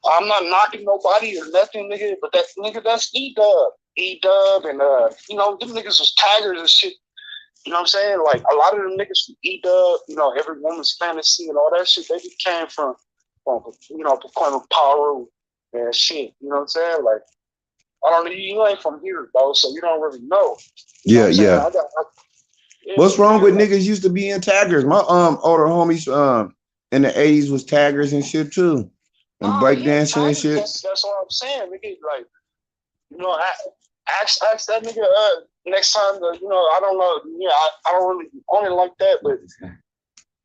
I'm not knocking nobody or nothing, nigga, but that nigga, that's E-Dub. E-Dub and, you know, them niggas was taggers and shit. You know what I'm saying? Like, a lot of them niggas from E-Dub, you know, Every Woman's Fantasy and all that shit, they came from you know, proclaiming power and shit. You know what I'm saying? Like, I don't know, you ain't from here, bro, so you don't really know. You know Yeah. What's wrong with niggas used to be in taggers? My older homies in the 80s was taggers and shit too. And breakdancing and shit. That's what I'm saying, nigga. Like, you know, ask that nigga next time. You know, I don't know. Yeah, I don't really on it like that, but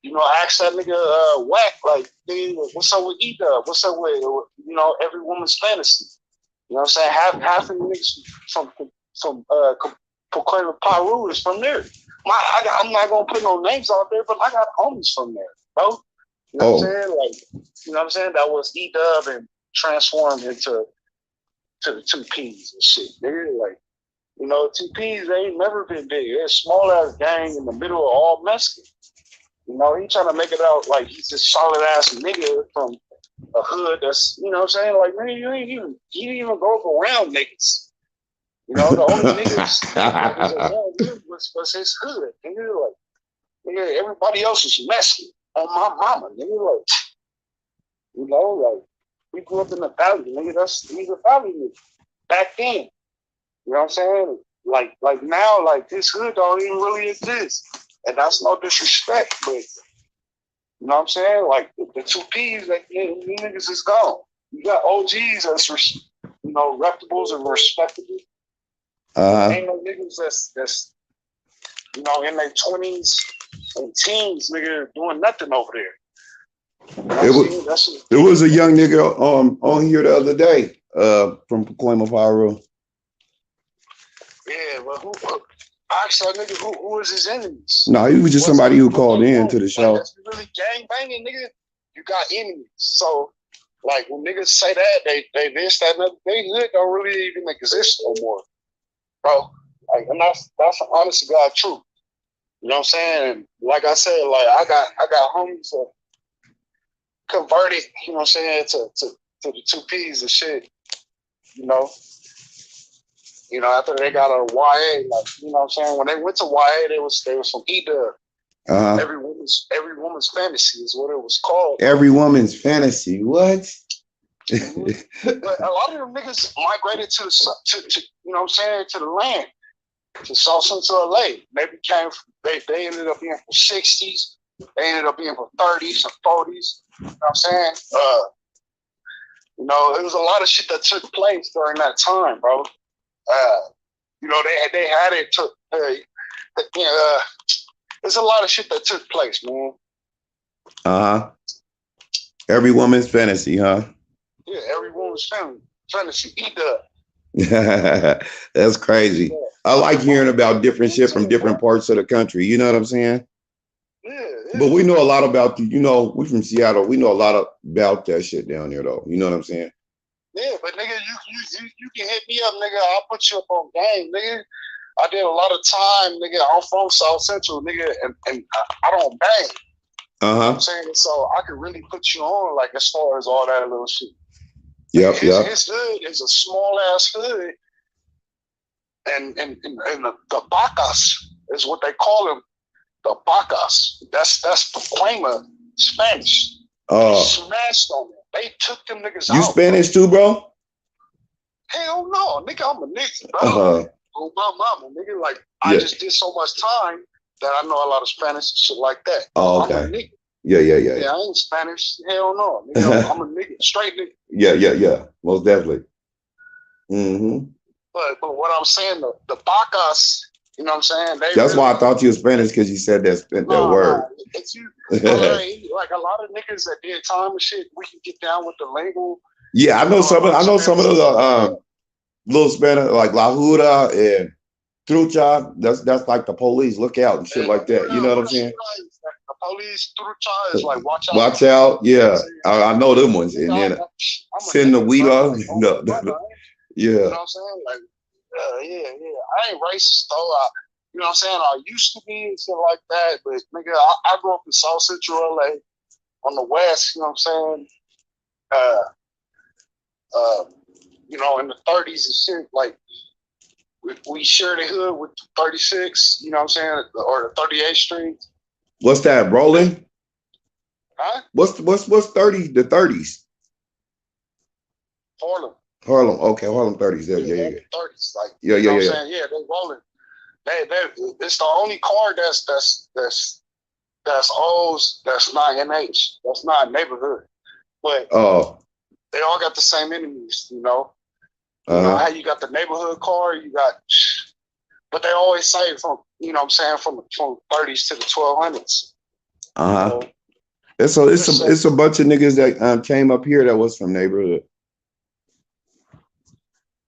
you know, ask that nigga Wack. Like, nigga, what's up with E-Dub? What's up with, you know, Every Woman's Fantasy? You know what I'm saying? Half of the niggas from proclaiming Paru is from there. I'm not gonna put no names out there, but I got homies from there, bro. You know what I'm saying? Like, you know what I'm saying? That was E-Dub and transformed into the 2Ps and shit. Nigga, like, you know, 2Ps, they ain't never been big. They're a small ass gang in the middle of all Mexican. You know, he trying to make it out like he's this solid ass nigga from a hood that's, you know what I'm saying? Like, man, he didn't even go around niggas. You know, the only niggas was his hood. Nigga, like, nigga, everybody else was Mexican. On my mama, nigga, like, you know, like, we grew up in the valley, nigga. He's a valley nigga. Back then, you know what I'm saying? Like now, like, this hood don't even really exist, and that's no disrespect, but you know what I'm saying? Like the 2Ps, like, you niggas is gone. You got OGs that's you know, reputables and respectable. Ain't no niggas that's you know, in their 20s and teens, nigga, doing nothing over there. You know it was a young nigga on here the other day from Proclaim of Pyro. Yeah, well, who actually, nigga, who was his enemies? No, he was just somebody who called in to the show. Like, that's really gang banging, nigga. You got enemies. So, like, when niggas say that, they this, that, and they hood don't really even exist no more, bro. Like, and that's an honest to God truth. You know what I'm saying? And like I said, like, I got homies that converted, you know what I'm saying, to the 2Ps and shit. You know, after they got a YA, like, you know what I'm saying, when they went to YA, they was from E-Dub. Every woman's fantasy is what it was called. Every woman's fantasy. What? But a lot of them niggas migrated to you know what I'm saying, to the land, to South Central LA. They ended up being from 60s. They ended up being from 30s and 40s. You know what I'm saying? You know, there was a lot of shit that took place during that time, bro. You know, they had it to, you know, there's a lot of shit that took place, man. Uh-huh. Every woman's fantasy, huh? Yeah, every woman's fantasy. E-Dub. That's crazy. I like hearing about different shit from different parts of the country. You know what I'm saying? Yeah, But we know a lot about we from Seattle. We know a lot about that shit down there though. You know what I'm saying? yeah, but nigga, you can hit me up, nigga. I'll put you up on game, nigga. I did a lot of time, nigga. I'm from South Central, nigga, and I don't bang. You know what I'm saying? So I could really put you on, like, as far as all that little shit. Yep, His hood is a small ass hood, and the Bacas is what they call him. The Bacas. That's Pacoima Spanish. They smashed on it. They took them niggas out. You Spanish too, bro? Hell no, nigga. I'm a nigga, bro. Oh my mama, nigga. Like, I just did so much time that I know a lot of Spanish and shit like that. Oh, okay. I'm a nigga. Yeah. Yeah, I ain't Spanish. Hell no, nigga. I'm a nigga, straight nigga. Yeah. Most definitely. Mm-hmm. But what I'm saying, the Bacas, you know what I'm saying? That's why I thought you were Spanish, because you said that word. It's you. Like, a lot of niggas that did time and shit, we can get down with the lingo. Yeah, I know some of the little Spanish, like La Jura and Trucha. That's like the police, look out and shit like that. You know what I'm saying? The police, Trucha is like, watch out. Watch out. Yeah, I know them ones. And then send the weed off. No. Yeah. You know what I'm saying? Like, yeah. I ain't racist though. You know what I'm saying? I used to be and shit like that, but nigga, I grew up in South Central LA on the west. You know what I'm saying? You know, in the 30s and shit, like, we share the hood with 36. You know what I'm saying? Or the 38th Street. What's that, rolling? Huh? What's 30? The 30s? Harlem. Okay, Harlem 30s. Yeah. 30s, like, yeah. You know what I'm saying? Yeah, they rolling. It's the only car that's old, that's not NH. That's not neighborhood. But they all got the same enemies, you know. You know how you got the neighborhood car, but they always say from, you know what I'm saying, from 30s to the 1200s. So it's a bunch of niggas that came up here that was from neighborhood.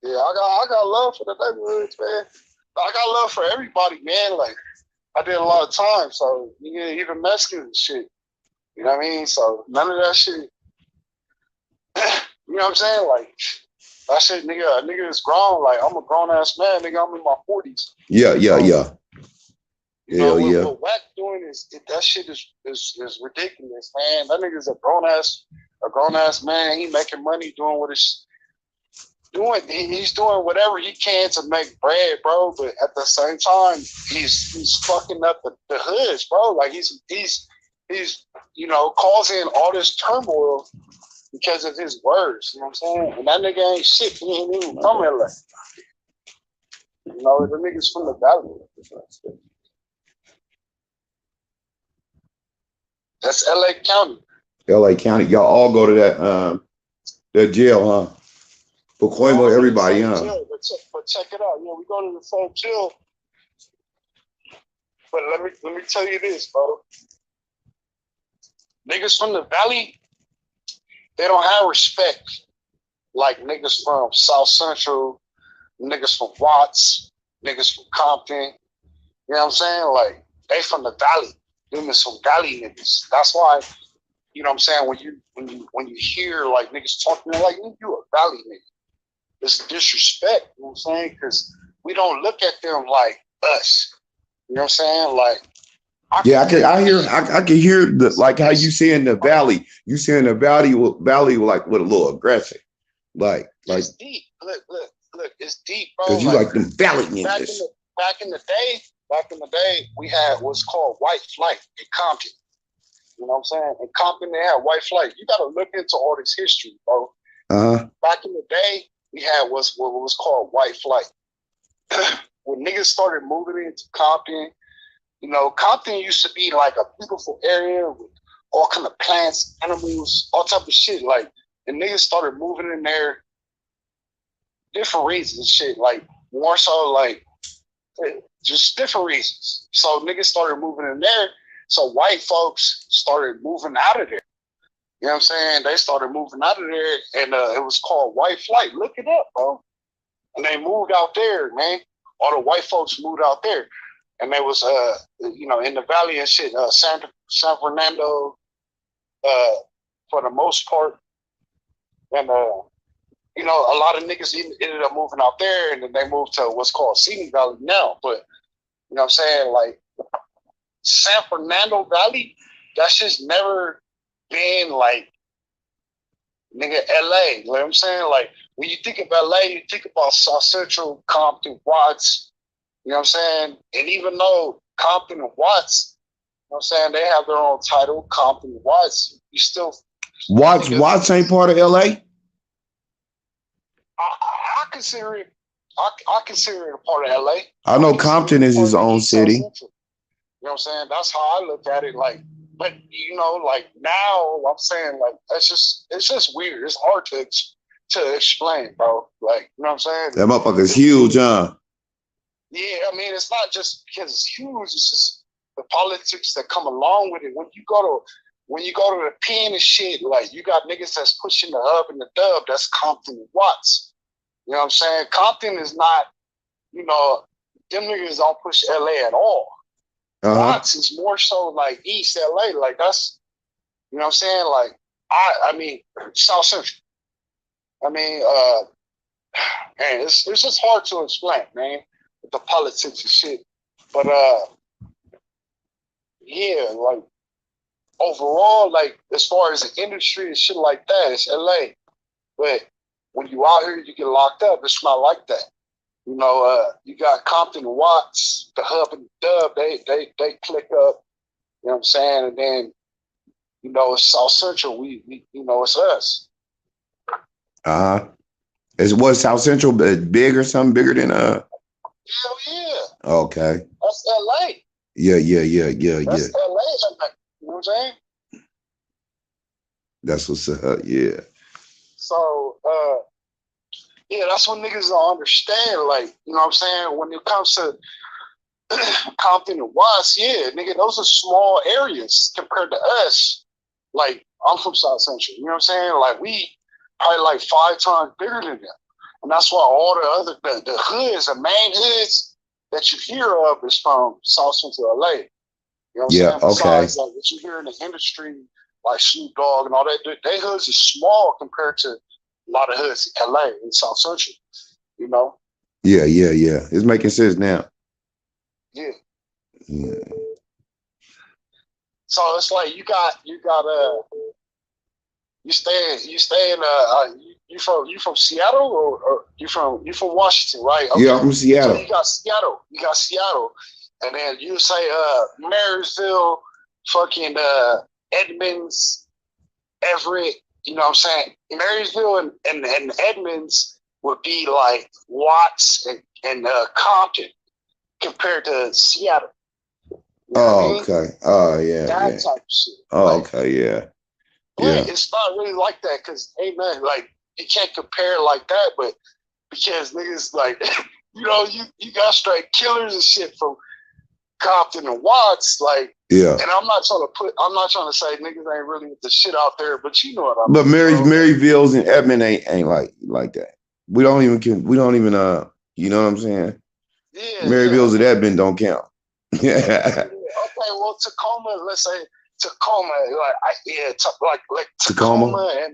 Yeah, I got love for the neighborhoods, man. I got love for everybody, man. Like, I did a lot of time, so even Mexicans and shit. You know what I mean? So none of that shit. You know what I'm saying? Like, that shit, nigga is grown. Like, I'm a grown ass man, nigga. I'm in my 40s. Yeah. You know, what Wack doing that shit is ridiculous, man. That nigga's a grown ass man. He making money doing what he's doing. He's doing whatever he can to make bread, bro. But at the same time, he's fucking up the hoods, bro. Like, he's you know, causing all this turmoil because of his words. You know what I'm saying? And that nigga ain't shit. He ain't even from LA. You know, the nigga's from the valley. That's LA County. LA County. Y'all all go to that jail, huh? Pacoima, everybody, huh? Jail, but check it out. Yeah, we go to the same jail. But let me tell you this, bro. Niggas from the valley, they don't have respect like niggas from South Central, niggas from Watts, niggas from Compton. You know what I'm saying? Like, they from the valley. Them is some valley niggas. That's why, you know what I'm saying, when you hear like niggas talking, like, you a valley nigga. It's disrespect, you know what I'm saying? Because we don't look at them like us. You know what I'm saying? Like, I can hear like how you say in the valley. You say in the valley like with a little aggression. Like it's deep. Look, it's deep, bro. Because you like them valley niggas. Back in the day, we had what's called white flight in Compton. You know what I'm saying? In Compton, they had white flight. You got to look into all this history, bro. Back in the day, we had what was called white flight. When niggas started moving into Compton, you know, Compton used to be like a beautiful area with all kind of plants, animals, all type of shit. Like, and niggas started moving in there, different reasons, shit. Like, more so like just different reasons. So niggas started moving in there. So white folks started moving out of there. You know what I'm saying? They started moving out of there, and it was called white flight. Look it up, bro. And they moved out there, man. All the white folks moved out there, and they was in the valley and shit. San Fernando, for the most part, and a lot of niggas ended up moving out there, and then they moved to what's called Simi Valley now. But you know what I'm saying, like San Fernando Valley, that's just never been like nigga LA. You know what I'm saying? Like when you think of LA, you think about South Central, Compton, Watts. You know what I'm saying? And even though Compton and Watts, you know what I'm saying, they have their own title, Compton and Watts, you still Watts ain't part of LA? I consider it I consider it a part of LA. I know Compton is his own city. You know what I'm saying? That's how I look at it. Like, but like now I'm saying like it's just weird. It's hard to explain, bro. Like, you know what I'm saying? That motherfucker's huge, huh? Yeah, I mean, it's not just because it's huge. It's just the politics that come along with it. When you go to the pen and shit, like you got niggas that's pushing the hub and the dub. That's Compton and Watts. You know what I'm saying? Compton is not, them niggas don't push LA at all. Watts is more so like East LA. Like that's, you know what I'm saying? Like I mean South Central. I mean, man, it's just hard to explain, man, with the politics and shit. But yeah, like overall, like as far as the industry and shit like that, it's LA. But when you out here, you get locked up. It's not like that. You got Compton and Watts, the hub and the dub. They click up. You know what I'm saying? And then, it's South Central. We it's us. Is what South Central big or something bigger than Hell yeah. Okay. That's LA. Yeah. That's LA. You know what I'm saying? That's what's up. Yeah. So, yeah, that's what niggas don't understand. Like, you know what I'm saying? When it comes to Compton and Watts, yeah, nigga, those are small areas compared to us. Like, I'm from South Central. You know what I'm saying? Like, we probably like 5 times bigger than them. And that's why all the hoods, the main hoods that you hear of is from South Central LA. You know what I'm saying? Besides, like, what you hear in the industry, like Snoop Dogg and all that, they hoods is small compared to a lot of hoods in LA and South Central, Yeah. It's making sense now. Yeah. So it's like you from Seattle or you from Washington, right? Okay. Yeah, I'm from Seattle. So you got Seattle, and then you say Marysville, fucking Edmonds, Everett. You know what I'm saying? Marysville and Edmonds would be like Watts and Compton compared to Seattle. Okay. Oh, yeah. That type of shit. Okay, yeah. But it's not really like that because ain't nothing like you can't compare like that. But because niggas like you got straight killers and shit from Compton and Watts, like. Yeah. And I'm not trying to say niggas ain't really with the shit out there, but you know what I mean. But Maryville's and Edmond ain't like that. We don't even you know what I'm saying? Yeah. Maryville's and Edmond don't count. Yeah. Okay, well Tacoma, let's say Tacoma, like Tacoma and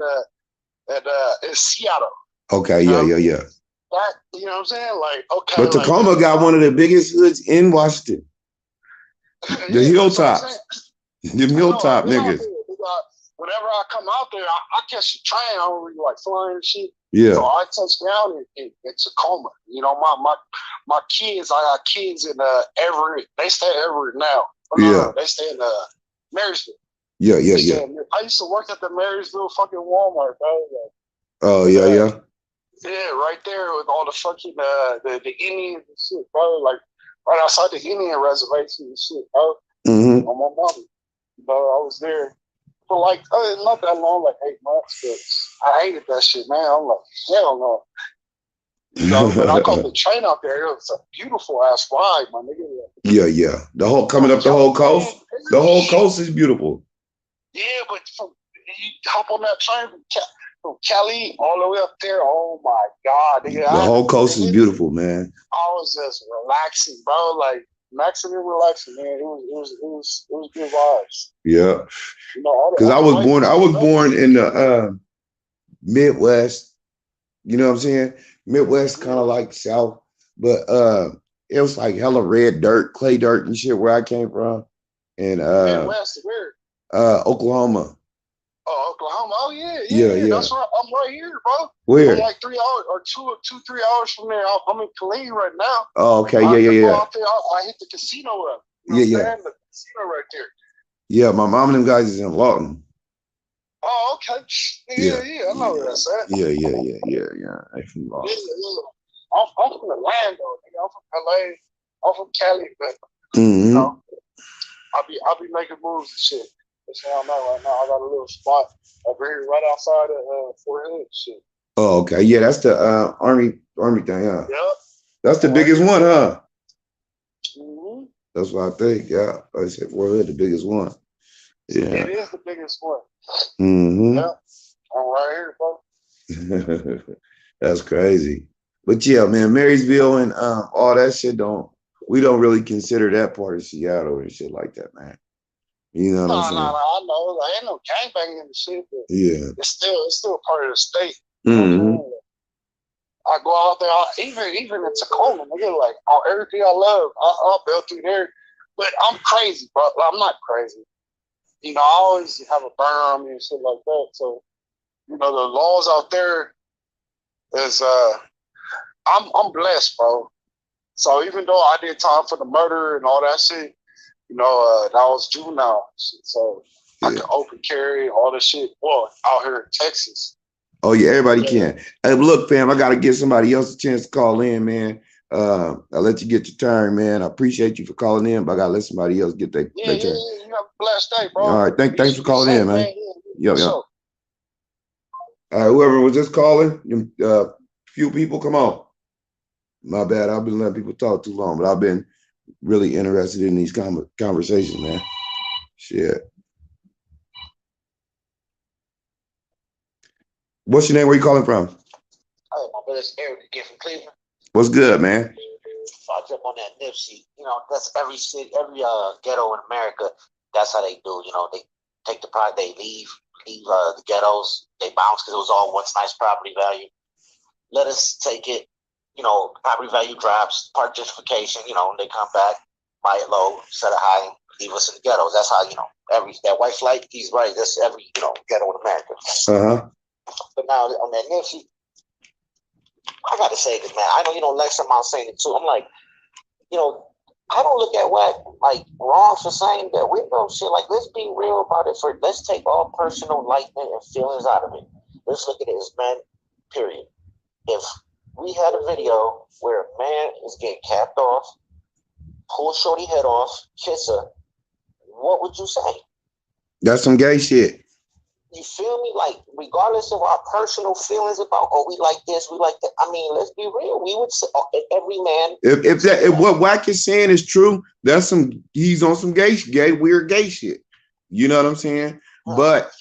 Seattle. Okay, yeah. That, you know what I'm saying? Like, okay. But Tacoma got one of the biggest hoods in Washington. The hilltop. Them hilltop niggas. Whenever I come out there, I catch the train. I don't really like flying and shit. Yeah. So I touch down in Tacoma. My kids, I got kids in Everett. They stay in Everett now. No, they stay in Marysville. Yeah. I used to work at the Marysville fucking Walmart, bro. Oh, yeah. Yeah, right there with all the fucking the Indians and shit, bro. Like right outside the Indian reservation and shit, bro. On my mama. I was there for like not that long, like 8 months, but I hated that shit, man. I'm like, hell no. But I caught the train out there. It was a beautiful ass ride, my nigga. Yeah. The whole coming up the whole coast. The whole coast is beautiful. Yeah, but you hop on that train from Cali all the way up there. Oh my God, nigga, The whole coast is beautiful, man. I was just relaxing, bro. Like maximum relaxing, man. It was good vibes. Yeah, You know, because I was born in the Midwest. You know what I'm saying? Midwest, kind of like South, but it was like hella red dirt, clay dirt and shit where I came from. And Midwest, where? Oklahoma. Oh, Oklahoma. Oh yeah. That's right. I'm right here, bro. Where? I'm like 3 hours or 3 hours from there. I'm in Callin right now. Oh, okay. I Yeah. I hit the casino up. You know Yeah. The casino right there. Yeah, my mom and them guys is in Lawton. Oh, okay. Yeah. I know where that's at. Yeah. I from Lawton. Yeah. I'm from Orlando, nigga. I'm from LA. I'm from Cali, but Mm-hmm. you know, I'll be making moves and shit. That's where I'm at right now. I got a little spot over here right outside of Fort Hood shit. Oh, okay. Yeah, that's the army thing, huh? Yep. That's the biggest one, huh? Mm-hmm. That's what I think. Yeah, I said Fort Hood, the biggest one. Yeah, it is the biggest one. Mm-hmm. Yeah, I'm right here, bro. That's crazy. But yeah, man, Marysville and all that shit we don't really consider that part of Seattle and shit like that, man. You know what I'm saying? No, I know. There ain't no gangbanging and shit, but yeah, it's still part of the state. Mm-hmm. I go out there, even in Tacoma, nigga, like everything I love, I'll build through there. But I'm crazy, bro. I'm not crazy. You know, I always have a burn on me and shit like that. So, you know, the laws out there is I'm blessed, bro. So even though I did time for the murder and all that shit, you know, that was juvenile shit. So I can open carry all this shit. Well, out here in Texas. Oh yeah, everybody can. Hey, look, fam, I gotta give somebody else a chance to call in, man. I'll let you get your turn, man. I appreciate you for calling in, but I gotta let somebody else get their turn. Yeah. You have a blessed day, bro. All right, thanks for calling in, man. Yeah. All right, whoever was just calling, few people, come on. My bad, I've been letting people talk too long, but I've been really interested in these conversations, man. Shit. What's your name? Where you calling from? Oh, my brother's Eric again from Cleveland. What's good, man? I jump on that Nipsey. You know, that's every city, every ghetto in America. That's how they do. You know, they take the pride, they leave the ghettos, they bounce because it was all once nice property value. Let us take it. You know, property value drops, park gentrification. You know, they come back, buy it low, set it high, leave us in the ghettos. That's how that white flight. He's right. That's every ghetto in America. But now on that Nipsey, I gotta say this, man. I know, Lex, I'm saying it too. I'm like, I don't look at Wack like wrong for saying that we know shit. Like, let's be real about it. Let's take all personal lightning and feelings out of it. Let's look at it as men, period. If we had a video where a man is getting capped off, pull shorty head off, kiss her, what would you say? That's some gay shit. You feel me? Like, regardless of our personal feelings about, we like this, we like that. I mean, let's be real. We would say, every man. If what Wack is saying is true, he's on some weird gay shit. You know what I'm saying? But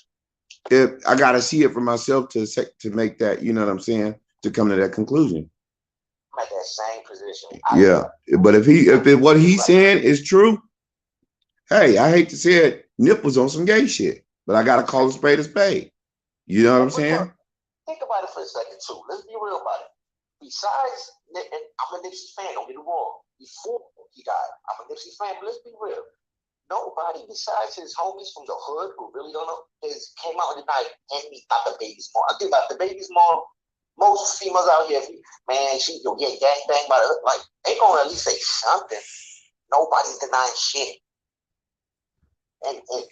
if I gotta see it for myself to make that, you know what I'm saying, to come to that conclusion. I'm at that same position. But if what he's saying is true, hey, I hate to say it, Nip was on some gay shit. But I gotta call a spade a spade. You know what I'm saying? Think about it for a second too. Let's be real about it. Besides, and I'm a Nipsey fan, don't get it wrong. Before he died, I'm a Nipsey fan, but let's be real. Nobody besides his homies from the hood who really don't know came out tonight and not the baby's mom. I think about the baby's mom. Most females out here, man, she go get gang bang by the hood. Like, they gonna at least say something. Nobody's denying shit.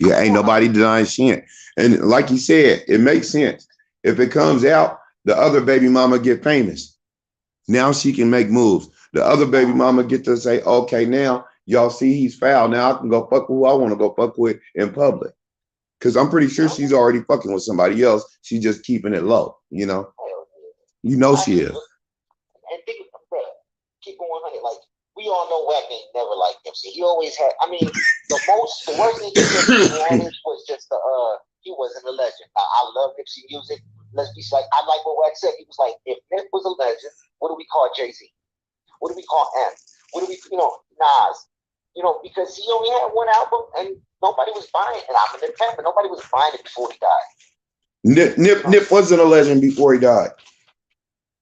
Ain't nobody denying shit. And like you said, it makes sense. If it comes out, the other baby mama get famous. Now she can make moves. The other baby mama get to say, okay, now y'all see he's foul. Now I can go fuck who I want to go fuck with in public. Because I'm pretty sure she's already fucking with somebody else. She's just keeping it low, You know she is. And think, keep going 100. Like, we all know Wack ain't never liked Nipsey. He always had. I mean, the worst thing he did, to be honest, was just he wasn't a legend. I love Nipsey music. Let's be like, I like what Wack said. He was like, if Nip was a legend, what do we call Jay-Z? What do we call M? What do we, Nas? Because he only had one album and nobody was buying it. And I'm an independent, but nobody was buying it before he died. Nip wasn't a legend before he died.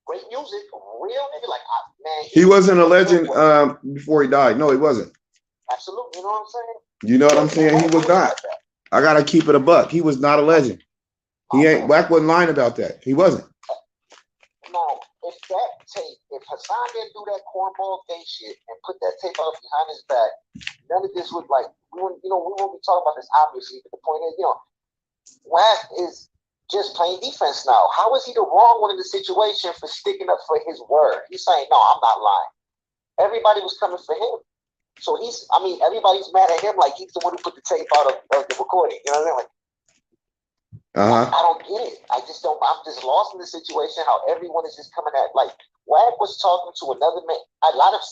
Great music, real nigga. Like, man. He wasn't a legend before he died. No, he wasn't. Absolutely. You know what I'm saying? You know what I'm saying? He was not. I got to keep it a buck. He was not a legend. He ain't. Wack wasn't lying about that. He wasn't. Now, if Hassan didn't do that cornball gay shit and put that tape out behind his back, none of this would we won't be talking about this obviously, but the point is, Wack is just playing defense now. How is he the wrong one in the situation for sticking up for his word? He's saying, no, I'm not lying. Everybody was coming for him. So everybody's mad at him like he's the one who put the tape out of the recording. You know what I mean? Like, I don't get it. I'm just lost in the situation how everyone is just coming at, like, Wack was talking to another man. A lot of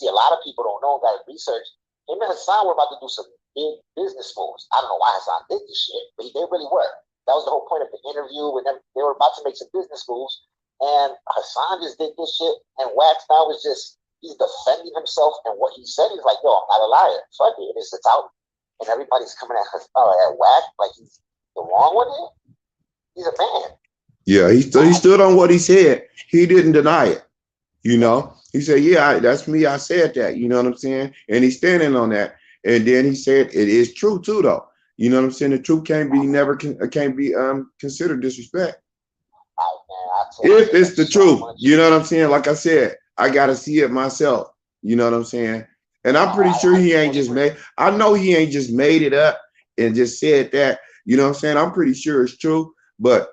people don't know that research. Him and Hassan were about to do some big business moves. I don't know why Hassan did this shit, but they really were. That was the whole point of the interview, and they were about to make some business moves, and Hassan just did this shit, and Wax now is he's defending himself, and what he said is like, yo, I'm not a liar. So I did this, it's out, and everybody's coming at Wax like he's the wrong one here. He's a man. Yeah, he stood on what he said. He didn't deny it. He said, yeah, that's me. I said that. You know what I'm saying? And he's standing on that. And then he said it is true too, though. You know what I'm saying? The truth can't be considered disrespect. If it's the truth, you know what I'm saying? Like I said, I gotta see it myself. You know what I'm saying? And I'm pretty sure he ain't just made. I know he ain't just made it up and just said that. You know what I'm saying? I'm pretty sure it's true. But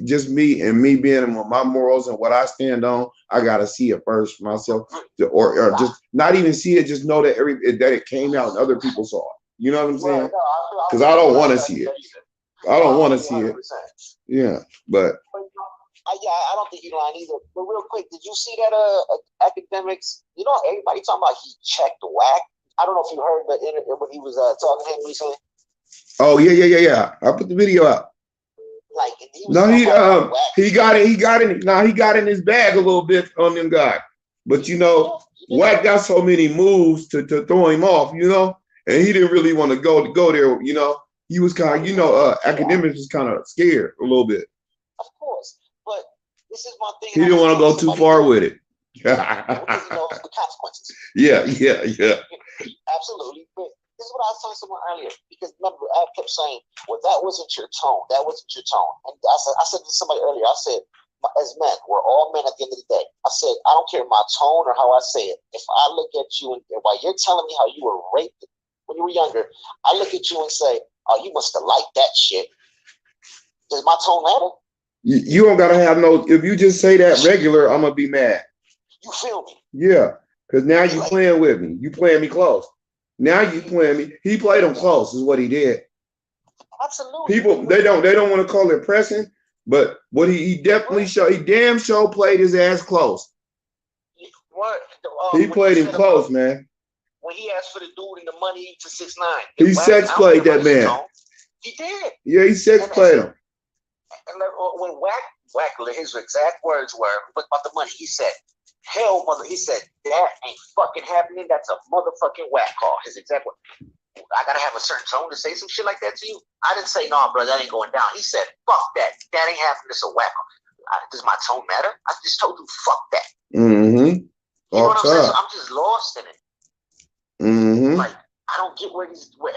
just me being with my morals and what I stand on, I gotta see it first for myself, or just not even see it, just know that that it came out and other people saw it. You know what I'm saying? Because I don't want to see it. I don't want to see it. Yeah, but I don't think you're lying either. But real quick, did you see that academics? Everybody talking about he checked Wack. I don't know if you heard the interview when he was talking to him recently. Oh yeah. I put the video up. Like, he got in his bag a little bit on them guys. But Wack got so many moves to throw him off, and he didn't really want to go there, He was kind of, academics was kind of scared a little bit. Of course, but this is my thing. He didn't want to go too far with it. Because he knows the consequences. Yeah. Absolutely. But this is what I was telling someone earlier, because remember, I kept saying, well, that wasn't your tone. That wasn't your tone. And I said to somebody earlier, I said, as men, we're all men at the end of the day. I said, I don't care my tone or how I say it. If I look at you and while you're telling me how you were raped when you were younger, I look at you and say, oh, you must have liked that shit. Does my tone matter? You don't gotta have no. If you just say that regular, I'm gonna be mad. You feel me? Yeah, because now you playing with me. You playing me close. Now you playing me. He played him close, is what he did. Absolutely. People they don't want to call it pressing, but what he definitely showed. He damn sure played his ass close. What? He played him close, man. When he asked for the dude and the money to 6ix9ine, he sex played that man. He did. Yeah, he sex played him. And when Wack, his exact words were about the money. He said, "Hell, mother." He said, "That ain't fucking happening. That's a motherfucking Wack call." His exact word. I gotta have a certain tone to say some shit like that to you. I didn't say, "No, bro, that ain't going down." He said, "Fuck that. That ain't happening. It's a Wack call." Does my tone matter? I just told you, fuck that. Mm-hmm. You know what I'm saying? So I'm just lost in it. Mm-hmm. Like, I don't get where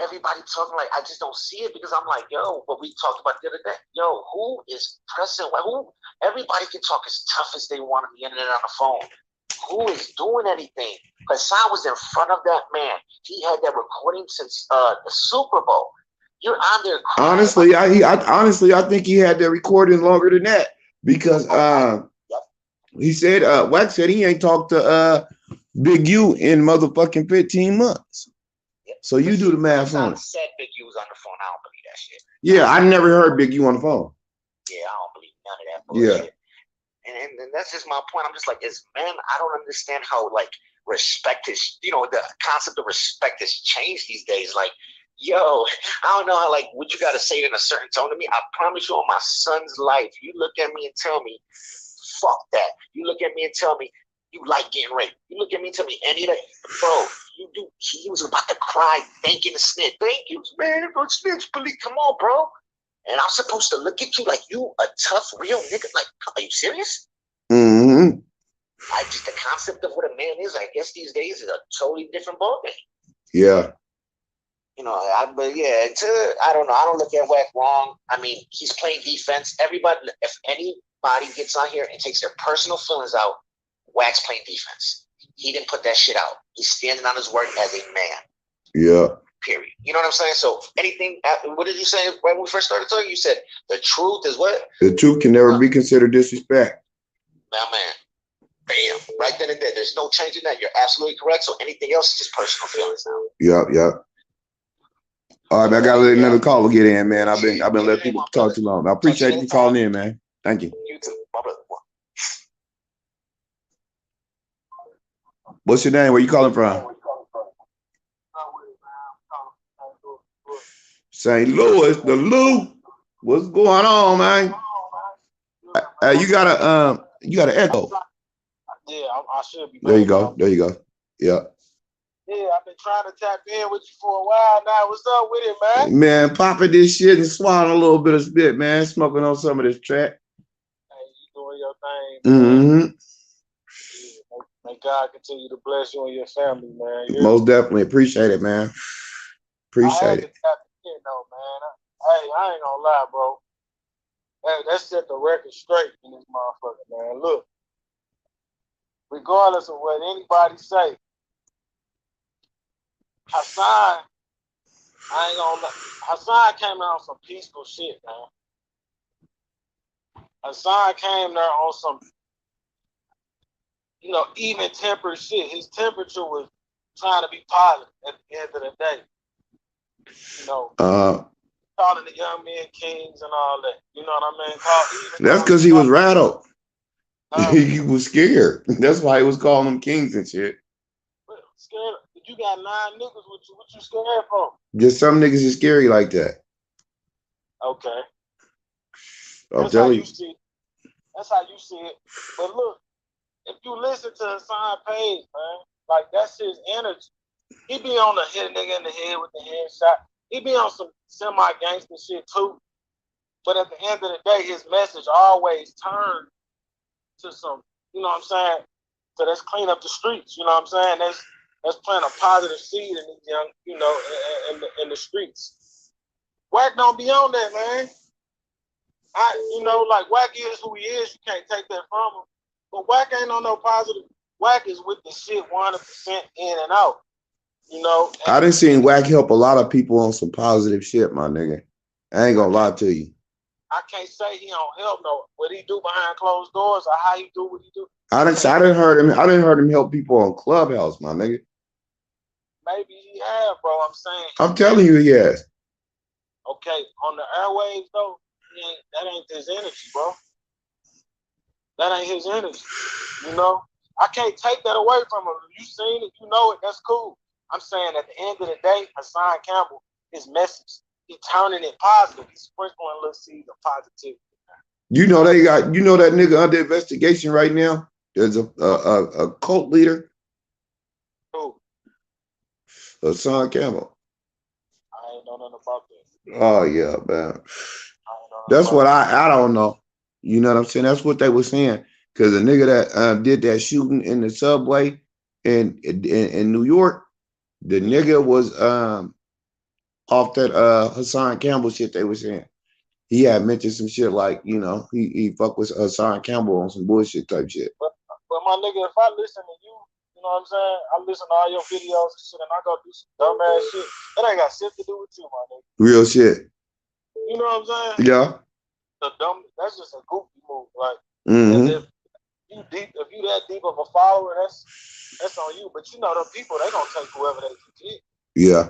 everybody talking, like, I just don't see it, because I'm like, yo, but we talked about the other day. Yo, who is pressing? Everybody can talk as tough as they want on the internet, on the phone. Who is doing anything? Hassan was in front of that man. He had that recording since the Super Bowl. You're on there crying. Honestly, I think he had that recording longer than that, because he said Wack said he ain't talked to Big U in motherfucking 15 months. Yep. So you do the math on it. Said Big U was on the phone. I don't believe that shit. Yeah, I never heard Big U on the phone. Yeah, I don't believe none of that bullshit. Yeah. And that's just my point. I'm just like, as men, I don't understand how, like, respect is, the concept of respect has changed these days. Like, yo, I don't know how, like, what you got to say in a certain tone to me. I promise you on my son's life, you look at me and tell me, fuck that. You look at me and tell me, you like getting raped. You look at me and tell me any of that. Bro, he was about to cry, thanking the snitch. Thank you, man, for snitch, police. Come on, bro. And I'm supposed to look at you like you a tough, real nigga. Like, are you serious? Mm-hmm. The concept of what a man is, I guess these days, is a totally different ballgame. Yeah. But yeah, I don't know. I don't look at Wack wrong. I mean, he's playing defense. Everybody, if anybody gets on here and takes their personal feelings out, Wack's playing defense. He didn't put that shit out. He's standing on his word as a man. Yeah. Period. You know what I'm saying? So anything, what did you say when we first started talking? You said the truth is what? The truth can never be considered disrespect. Now, man. Bam. Right then and there. There's no changing that. You're absolutely correct. So anything else is just personal feelings now. Yep. All right, man, I gotta let another caller get in, man. I've been letting people talk too long. I appreciate you calling in, man. Thank you. You too, my brother. What's your name? Where you calling from? St. Louis, the Lou. What's going on, man? You got an echo. Yeah, I should be. There you go. Yeah. Yeah, I've been trying to tap in with you for a while now. What's up with it, man? Man, popping this shit and swallowing a little bit of spit, man. Smoking on some of this track. Hey, you doing your thing, man. Mm-hmm. Yeah, may God continue to bless you and your family, man. Most definitely. Appreciate it, man. Appreciate it. Tap in, though, man. Hey, I ain't gonna lie, bro. Let's set the record straight in this motherfucker, man. Look, regardless of what anybody say, Hassan, I ain't gonna lie. Hassan came out on some peaceful shit, man. Hassan came there on some, even tempered shit. His temperature was trying to be positive at the end of the day. Calling the young men kings and all that. You know what I mean? That's because he was rattled. He was scared. That's why he was calling them kings and shit. Scared? You got 9 niggas with you. What you scared from? Just some niggas is scary like that. Okay. That's how you see it. That's how you see it. But look, if you listen to Hassan Page, man, like that's his energy. He be on the hit nigga in the head with the headshot. He be on some semi-gangster shit too. But at the end of the day, his message always turned to some, you know what I'm saying? So let's clean up the streets, you know what I'm saying? Let's plant a positive seed in these young, in the streets. Wack don't be on that, man. Like Wack is who he is. You can't take that from him. But Wack ain't on no positive. Wack is with the shit 100% in and out. I done seen Wack help a lot of people on some positive shit, my nigga. I ain't gonna lie to you. I can't say he don't help no. What he do behind closed doors or how he do what he do. I didn't heard him help people on Clubhouse, my nigga. Maybe he have, bro. I'm saying. I'm telling you, he has. Okay, on the airwaves though, that ain't his energy, bro. That ain't his energy. I can't take that away from him. You seen it, you know it. That's cool. I'm saying at the end of the day, Hassan Campbell, his message, he turning it positive. He's sprinkling little seeds of positivity. That nigga under investigation right now. There's a cult leader. Who? Hassan Campbell. I ain't know nothing about that. Oh yeah, man. That's what I don't know. You know what I'm saying? That's what they were saying. Because the nigga that did that shooting in the subway in New York, the nigga was off that Hassan Campbell shit they were saying. He had mentioned some shit like, he fuck with Hassan Campbell on some bullshit type shit. But my nigga, if I listen to you, you know what I'm saying? I listen to all your videos and shit and I go do some dumbass shit. That ain't got shit to do with you, my nigga. Real shit. You know what I'm saying? Yeah. That's just a goofy move. Like, mm-hmm. if you that deep of a follower, that's on you. But the people, they gonna take whoever they can get. Yeah.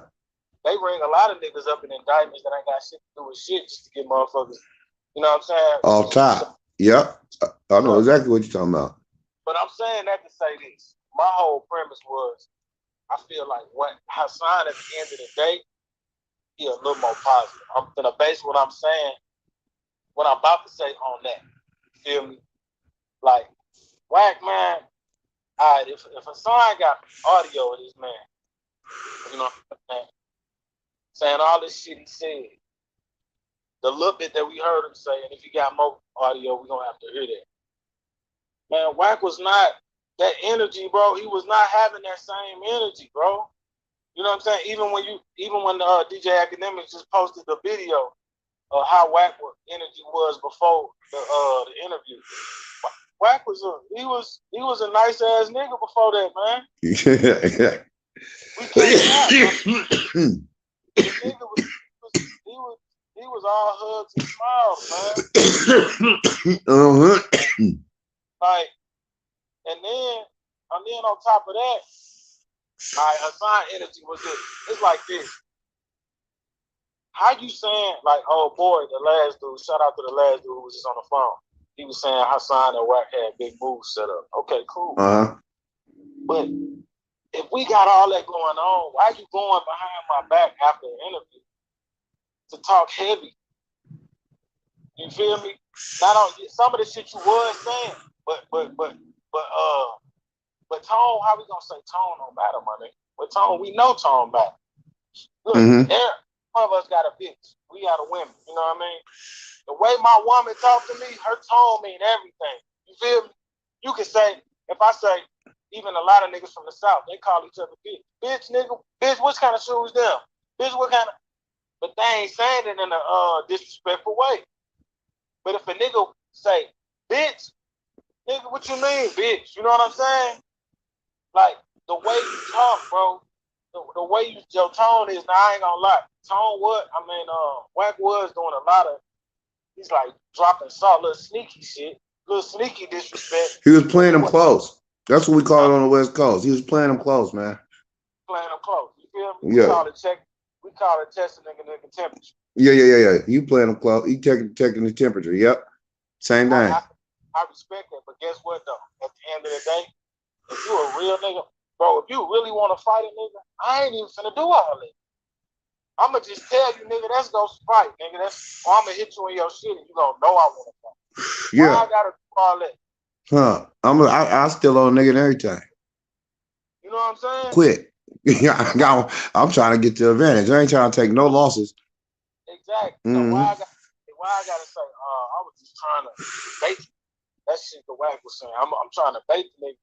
They bring a lot of niggas up in indictments that ain't got shit to do with shit just to get motherfuckers, you know what I'm saying? Off top. Yep. I know exactly what you're talking about. But I'm saying that to say this. my whole premise was, I feel like what Hassan at the end of the day, he a little more positive. I'm gonna base what I'm saying, what I'm about to say on that. You feel me? Like, Wack, man, all right, if Hassan got audio of this man, you know what I'm saying, saying all this shit he said, the little bit that we heard him say, and if he got more audio, we're gonna have to hear that. Man, Wack was not that energy, bro. He was not having that same energy, bro. You know what I'm saying? Even when DJ Academics just posted the video of how Wack energy was before the interview. Wack was a nice ass nigga before that, man. We can't stop. The nigga he was all hugs and smiles, man. Like, and then on top of that, Hassan energy was this. It's like this. How you saying, like, oh boy, the last dude, shout out to the last dude who was just on the phone. He was saying Hassan and Wack had big moves set up. Okay, cool. But if we got all that going on, why are you going behind my back after the interview to talk heavy? You feel me? Not on some of the shit you was saying, but Tone, how we gonna say Tone don't matter, my nigga? But Tone, we know Tone matter. Look, one of us got a bitch. We got a women. You know what I mean? The way my woman talk to me, her tone mean everything. You feel me? You can say, if I say, even a lot of niggas from the South, they call each other bitch. Bitch, nigga, bitch, what kind of shoes them? Bitch, what kind of... But they ain't saying it in a disrespectful way. But if a nigga say, bitch, nigga, what you mean, bitch? You know what I'm saying? Like, the way you talk, bro, the way your tone is, now I ain't gonna lie. Tone Wack was doing a lot of, he's like dropping salt, little sneaky shit, little sneaky disrespect. He was playing them close. That's what we call it on the West Coast. He was playing them close, man. Playing them close. You feel me? Yeah. We call it testing nigga temperature. Yeah. You playing them close. He checking the temperature. Yep. Same thing. I respect that, but guess what though? At the end of the day, if you a real nigga, bro, if you really want to fight a nigga, I ain't even finna do all that. I'ma just tell you, nigga, let's go fight, nigga. Or I'ma hit you in your shit and you gonna know I want to fight. Yeah. Why I gotta do all that? I still owe a nigga every time. You know what I'm saying? Quit. I'm trying to get the advantage. I ain't trying to take no losses. Exactly. So why I gotta say, I was just trying to bait you. That shit the Wack was saying. I'm trying to bait the nigga.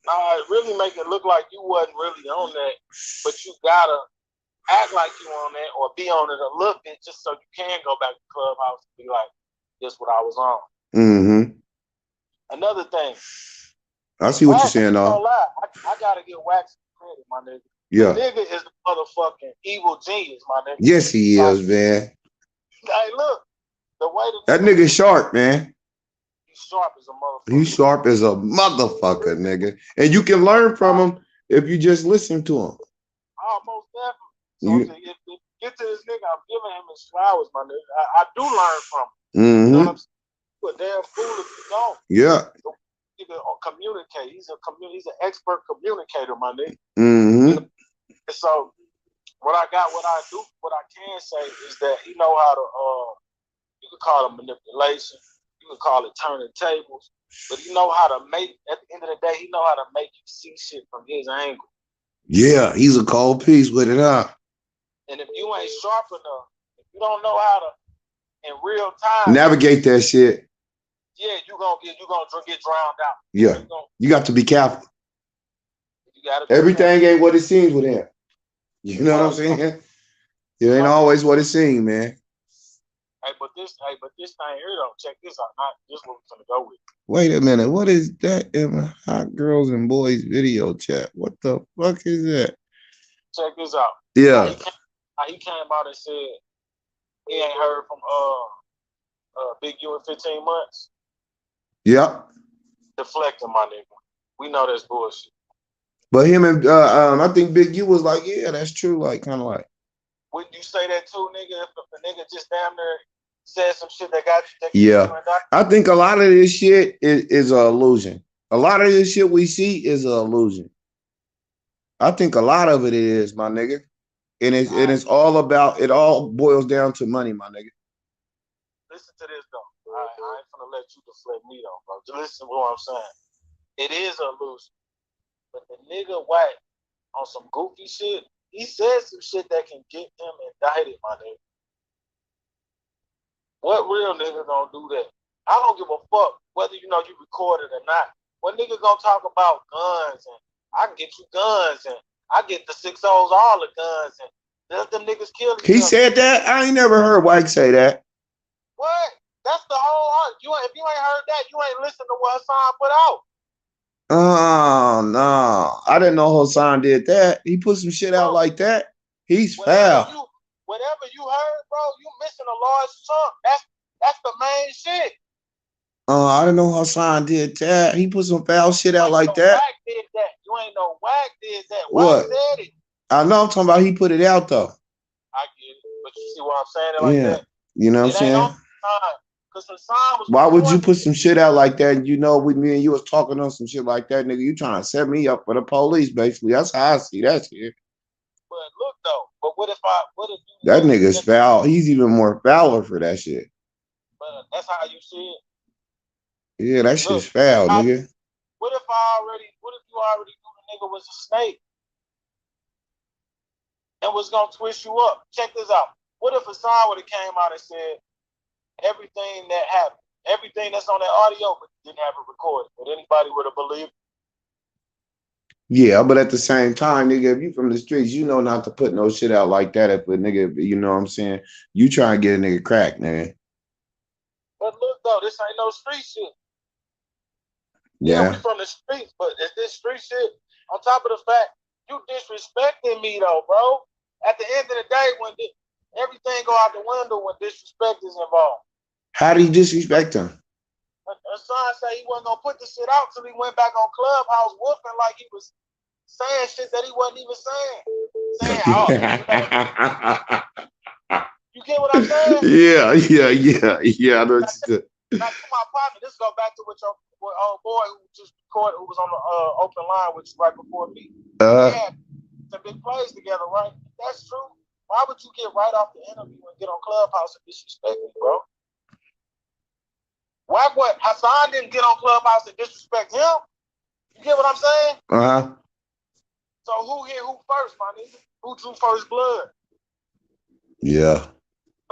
Nah, it really make it look like you wasn't really on that, but you gotta act like you on that or be on it a little bit just so you can go back to Clubhouse and be like, this what I was on. Mm-hmm. Another thing. I see what you're saying, though. I gotta give Wack some credit, my nigga. Yeah. The nigga is the motherfucking evil genius, my nigga. Yes, he is, man. Hey, look, the way that nigga's sharp, man. He's sharp as a motherfucker. He's sharp as a motherfucker, nigga. And you can learn from him if you just listen to him. Oh, most definitely. So if you get to this nigga, I'm giving him his flowers, my nigga. I do learn from him. Mm-hmm. You know what I'm saying? You're a damn fool if you don't. Yeah. He can communicate. He's an expert communicator, my nigga. Mm-hmm. You know? And so what I can say is that he know how to you can call it manipulation, you can call it turning tables, but he know how to make, at the end of the day, he know how to make you see shit from his angle. Yeah, he's a cold piece with it, huh? And if you ain't sharp enough, if you don't know how to in real time navigate that shit, yeah, you're gonna get drowned out. Yeah. You got to be careful. Everything ain't what it seems with him. You know what I'm saying? It ain't always what it seems, man. Hey, but this thing here though, check this out. Not this what we're gonna go with. Wait a minute. What is that in the Hot Girls and Boys video chat? What the fuck is that? Check this out. Yeah. He came out and said he ain't heard from Big U in 15 months. Yep. Deflecting, my nigga. We know that's bullshit. But him and I think Big U was like, yeah, that's true. Like, kind of like. Wouldn't you say that too, nigga? If the nigga just damn near said some shit that got you. Yeah. I think a lot of this shit is an illusion. A lot of this shit we see is an illusion. I think a lot of it is, my nigga. And it's all about, it all boils down to money, my nigga. Listen to this though. I ain't gonna let you deflect me though, bro. Just listen to what I'm saying. It is an illusion. But the nigga Wack on some goofy shit, he said some shit that can get him indicted, my nigga. What real nigga gonna do that? I don't give a fuck whether you know you recorded or not. What nigga gonna talk about guns and I can get you guns and I get the 6 O's all the guns and let them niggas kill each other. He said that? I ain't never heard Wack say that. What? That's the whole art. If you ain't heard that, you ain't listened to what Hassan put out. Oh no. I didn't know Hassan did that. He put some shit out like that. He's foul. Whatever you heard, bro, you missing a large chunk. That's the main shit. I didn't know Hassan did that. He put some foul shit out like that. Wack did that. You ain't know Wack did that. What? Wack said it. I know I'm talking about he put it out though. I get it. But you see what I'm saying? Like that? You know what I'm saying? Why would you put some shit out like that? And you know, with me and you was talking on some shit like that, nigga. You trying to set me up for the police, basically. That's how I see that shit. But look though, what if that nigga's foul? He's even more fouler for that shit. But that's how you see it. Yeah, that shit's foul, nigga. What if you already knew the nigga was a snake and was gonna twist you up? Check this out. What if Hassan would have came out and said everything that happened, everything that's on that audio, but didn't have it recorded? Would anybody would have believed? Yeah, but at the same time, nigga, if you from the streets, you know not to put no shit out like that. If a nigga, you know what I'm saying, you try and get a nigga cracked, nigga. But look though, this ain't no street shit. Yeah, we from the streets, but is this street shit? On top of the fact, you disrespecting me though, bro. At the end of the day, when everything go out the window when disrespect is involved. How do you disrespect him? Hassan said he wasn't gonna put this shit out till he went back on Clubhouse whooping like he was saying shit that he wasn't even saying. You get what I'm saying? Yeah. I know what you said. Now, to my partner, this go back to what your old boy who just recorded, who was on the open line with you right before me. We had some big plays together, right? That's true. Why would you get right off the interview and get on Clubhouse and disrespect me, bro? Why what? Hassan didn't get on Clubhouse and disrespect him? You get what I'm saying? So who hit who first, my nigga? Who drew first blood? Yeah.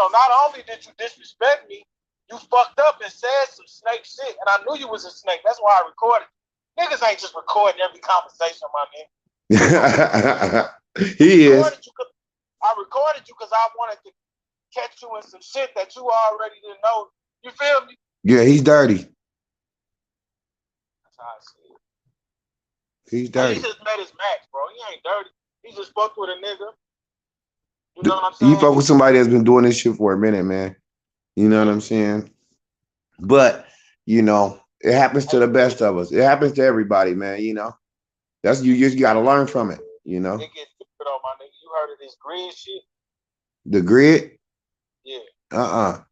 So not only did you disrespect me, you fucked up and said some snake shit, and I knew you was a snake. That's why I recorded. Niggas ain't just recording every conversation, my nigga. He is. I recorded you because I wanted to catch you in some shit that you already didn't know. You feel me? Yeah, he's dirty. That's how I see it. He's dirty. He just met his match, bro. He ain't dirty. He just fucked with a nigga. You know what I'm saying? You fuck with somebody that's been doing this shit for a minute, man. You know what I'm saying? But, you know, it happens to the best of us. It happens to everybody, man, you know. That's you just gotta learn from it, you know. It gets stupid on my nigga. You heard of this grid shit? The grid? Yeah.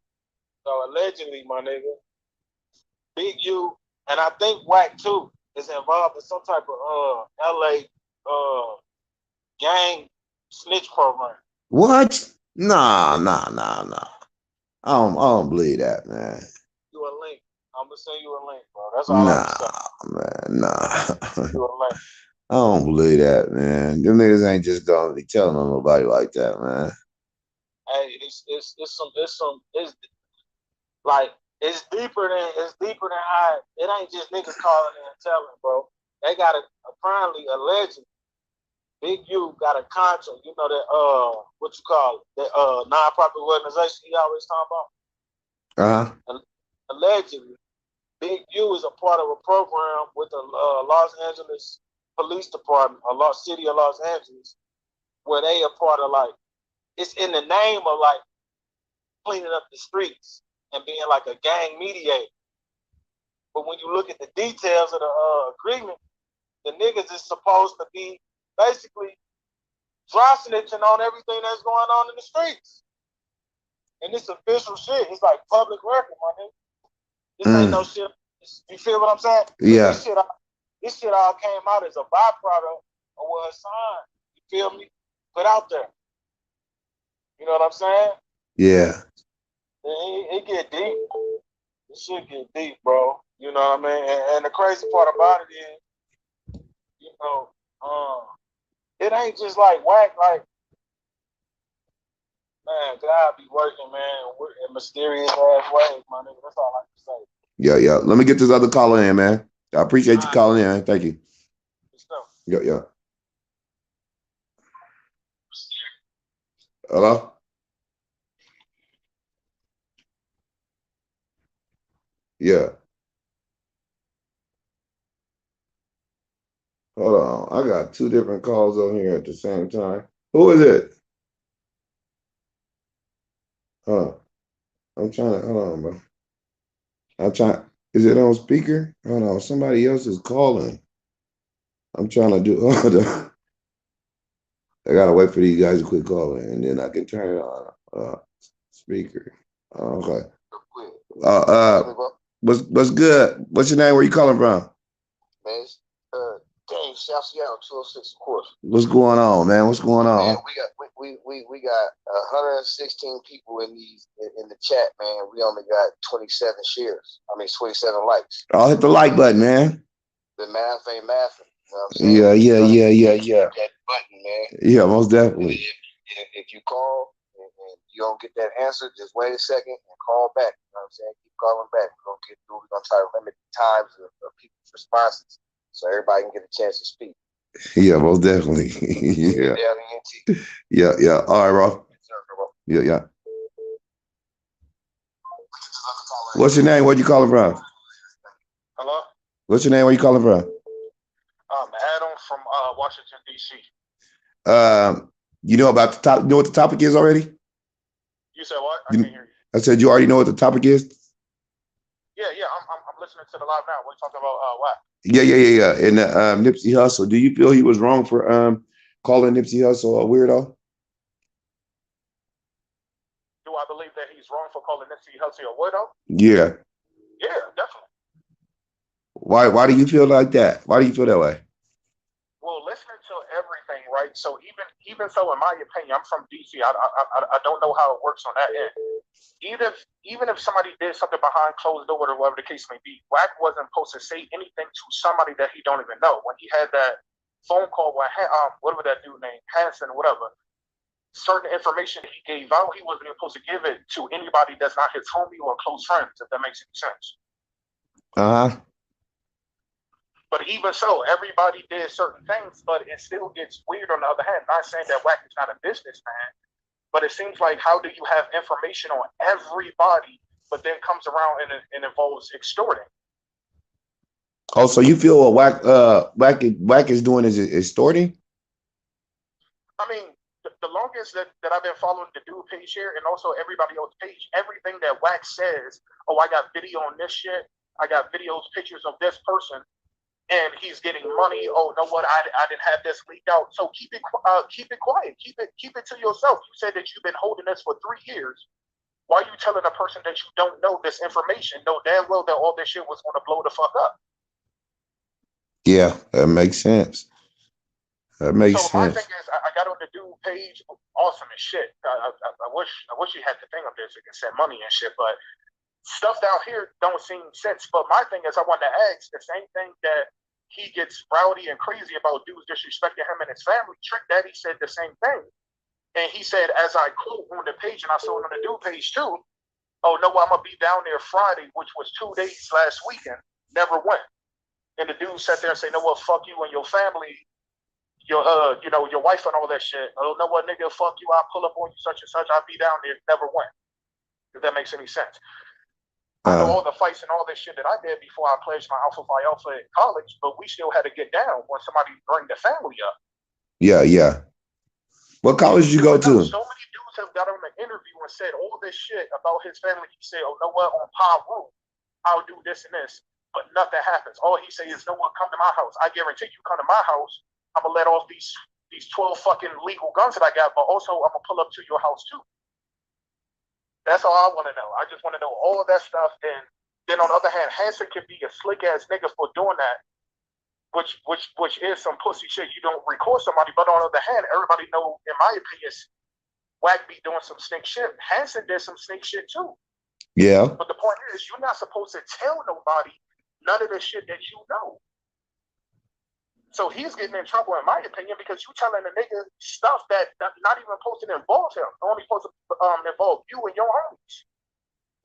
So allegedly, my nigga, Big U, and I think Wack too, is involved in some type of LA gang snitch program. What? Nah. I don't believe that, man. You a link. I'm gonna send you a link, bro. That's all I'm saying. You a link. I don't believe that, man. Them niggas ain't just gonna be telling on nobody like that, man. Hey, it's like it's deeper than how it ain't just niggas calling in and telling, bro. They got apparently alleged Big U got a contract, you know that what you call it, that non-profit organization he always talking about. Allegedly, Big U is a part of a program with the Los Angeles Police Department, or City of Los Angeles, where they are part of like, it's in the name of like cleaning up the streets and being like a gang mediator. But when you look at the details of the agreement, the niggas is supposed to be basically dry snitching on everything that's going on in the streets. And this official shit, it's like public record, my nigga. This ain't no shit. You feel what I'm saying? Yeah. This shit all came out as a byproduct or what Hassan, you feel me, put out there. You know what I'm saying? Yeah. It get deep. It should get deep, bro. You know what I mean? And the crazy part about it is, you know, it ain't just like Wack, like, man, God be working, man, in mysterious ass ways, my nigga. That's all I can say. Yeah, yeah. Let me get this other caller in, man. I appreciate you calling in. Thank you. Yeah, yeah. Hello? Yeah. Hold on. I got two different calls on here at the same time. Who is it? Huh. I'm trying to, hold on, bro. I'm trying, is it on speaker? Hold on. Somebody else is calling. I'm trying to do, hold on. I gotta wait for these guys to quit calling and then I can turn it on. Speaker. Okay. What's good? What's your name? Where you calling from? Man, Dave, South Seattle, 206, of course. What's going on, man? What's going on? Man, we got 116 people in the chat, man. We only got 27 shares. I mean 27 likes. I'll hit the like button, man. The math ain't mathing. You know what I'm saying? Yeah. That button, man. Yeah, most definitely. If you call and you don't get that answer, just wait a second and call back. You know what I'm saying? Keep calling back. We're gonna get through. We're gonna try to limit the times of people's responses so everybody can get a chance to speak. Yeah, most definitely. Yeah. Yeah. All right, bro. Yeah. What's your name? Where you calling from? Hello? What's your name? Where you calling from? Adam from Washington, D.C. You know about the top? You know what the topic is already? You said what? I can't hear you. I said you already know what the topic is. Yeah. I'm listening to the live now. We're talking about what? Yeah. And Nipsey Hussle. Do you feel he was wrong for calling Nipsey Hussle a weirdo? Do I believe that he's wrong for calling Nipsey Hussle a weirdo? Yeah. Yeah, definitely. Why do you feel like that? Why do you feel that way? Well, listening to everything, right? So even so, in my opinion, I'm from DC. I don't know how it works on that end. Even if somebody did something behind closed doors or whatever the case may be, Wack wasn't supposed to say anything to somebody that he don't even know. When he had that phone call with whatever that dude named Hanson, whatever, certain information he gave out, he wasn't even supposed to give it to anybody that's not his homie or close friends. If that makes any sense. But even so, everybody did certain things, but it still gets weird on the other hand. Not saying that Wack is not a businessman, but it seems like how do you have information on everybody, but then comes around and involves extorting? Oh, so you feel what Wack is doing is extorting? I mean, the longest that I've been following the dude page here and also everybody else's page, everything that Wack says, oh, I got video on this shit, I got videos, pictures of this person, and he's getting money. Oh, know what? I didn't have this leaked out. So keep it quiet. Keep it to yourself. You said that you've been holding this for 3 years. Why are you telling a person that you don't know this information? Know damn well that all this shit was going to blow the fuck up. Yeah, that makes sense. That makes sense. So my thing is, I got on the dude page, awesome as shit. I wish he had the thing up there so he can send money and shit, but stuff down here don't seem sense. But my thing is, I want to ask the same thing that he gets rowdy and crazy about dudes disrespecting him and his family. Trick Daddy said the same thing. And he said, as I quote on the page, and I saw it on the dude page too, oh, no, I'm going to be down there Friday, which was 2 days last weekend. Never went. And the dude sat there and said, no, what, fuck you and your family, your wife and all that shit. Oh, no, what, nigga, fuck you. I'll pull up on you, such and such. I'll be down there. Never went. If that makes any sense. I know all the fights and all this shit that I did before I pledged my Alpha Phi Alpha in college, but we still had to get down when somebody bring the family up. Yeah. What college did you go to? So many dudes have got on the interview and said all this shit about his family. He said, oh, know what, on Peru, I'll do this and this, but nothing happens. All he say is, no one come to my house. I guarantee you come to my house, I'm going to let off these 12 fucking legal guns that I got, but also I'm going to pull up to your house too. That's all I want to know. I just want to know all of that stuff. And then on the other hand, Hanson can be a slick ass nigga for doing that. which is some pussy shit. You don't record somebody, but on the other hand, everybody know, in my opinion, Wack be doing some snake shit. Hanson did some snake shit too. Yeah. But the point is, you're not supposed to tell nobody none of the shit that you know. So he's getting in trouble, in my opinion, because you telling a nigga stuff that not even supposed to involve him. Only supposed to involve you and your homies,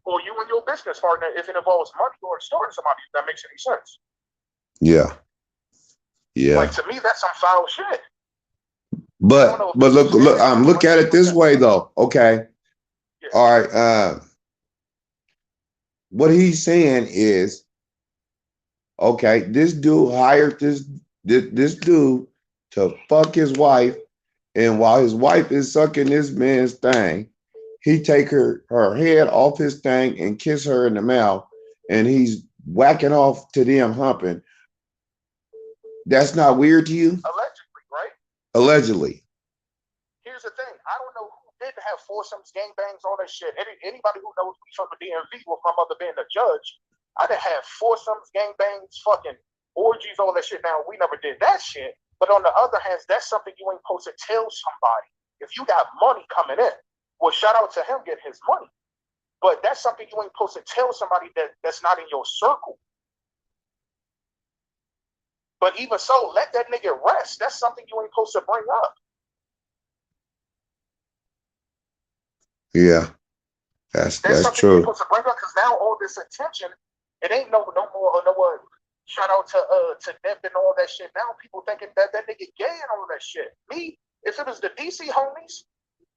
or you and your business partner if it involves money or extorting somebody. If that makes any sense. Yeah. Yeah. Like, to me, that's some foul shit. But look, look at it this way though. Okay. Yeah. All right. What he's saying is, okay, this dude hired this dude to fuck his wife, and while his wife is sucking this man's thing, he take her head off his thing and kiss her in the mouth, and he's whacking off to them humping. That's not weird to you? Allegedly, right? Allegedly. Here's the thing. I don't know who didn't have foursomes, gangbangs, all that shit. Anybody who knows me from the DMV with my mother being a judge, I didn't have foursomes, gangbangs, fucking orgies, all that shit. Now, we never did that shit. But on the other hand, that's something you ain't supposed to tell somebody. If you got money coming in, well, shout out to him getting his money. But that's something you ain't supposed to tell somebody that's not in your circle. But even so, let that nigga rest. That's something you ain't supposed to bring up. Yeah, that's true. You're supposed to bring up, because now all this attention, it ain't no more. Shout out to Nip and all that shit. Now people thinking that nigga gay and all that shit. Me, if it was the DC homies,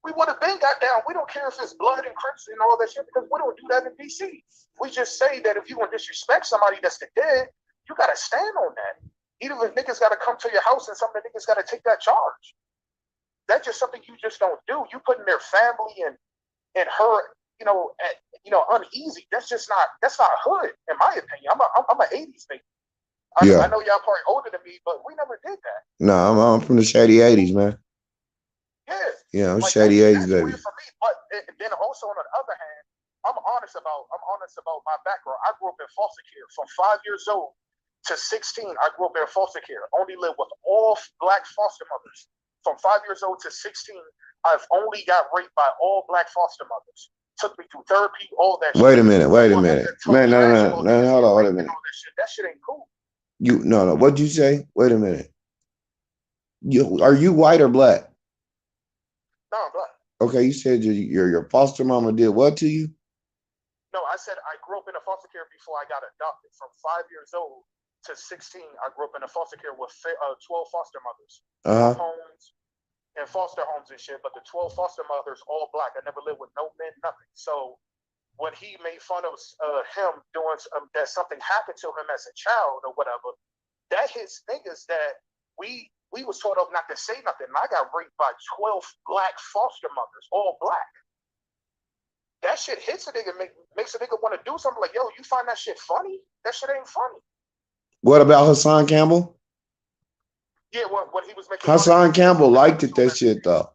we would have been got down. We don't care if it's blood and Crips and all that shit, because we don't do that in DC. We just say that if you want to disrespect somebody that's the dead, you gotta stand on that. Even if niggas gotta come to your house and some of the niggas gotta take that charge. That's just something you just don't do. You putting their family and her, uneasy. That's not hood, in my opinion. I'm an 80s baby. I know y'all probably older than me, but we never did that. No, I'm from the shady 80s, man. Yeah, I'm like, shady 80s, baby. Weird for me, but then also on the other hand, I'm honest about my background. I grew up in foster care from 5 years old to 16. I grew up in foster care. Only lived with all black foster mothers. From 5 years old to 16, I've only got raped by all black foster mothers. Took me through therapy, all that shit. Wait a minute. Man, no, hold on, wait a minute. That shit ain't cool. No, what'd you say? Wait a minute. Are you white or black? No, I'm black. Okay, you said your foster mama did what to you? No, I said I grew up in a foster care before I got adopted. From 5 years old to 16, I grew up in a foster care with 12 foster mothers. Homes and foster homes and shit, but the 12 foster mothers, all black. I never lived with no men, nothing. So when he made fun of him doing that something happened to him as a child or whatever, that hits niggas that we was taught of not to say nothing. I got raped by 12 black foster mothers, all black. That shit hits a nigga, makes a nigga want to do something like, yo, you find that shit funny? That shit ain't funny. What about Hassan Campbell? Yeah, when he was making Hassan Campbell liked it, that shit, though.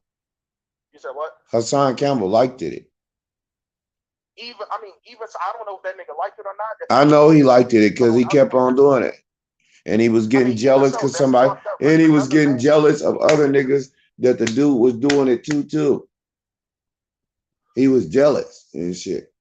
You said what? Hassan Campbell liked it. Even so, I don't know if that nigga liked it or not. I know he liked it because he kept on doing it. And he was getting jealous because somebody, and he was getting jealous of other niggas that the dude was doing it too. He was jealous and shit.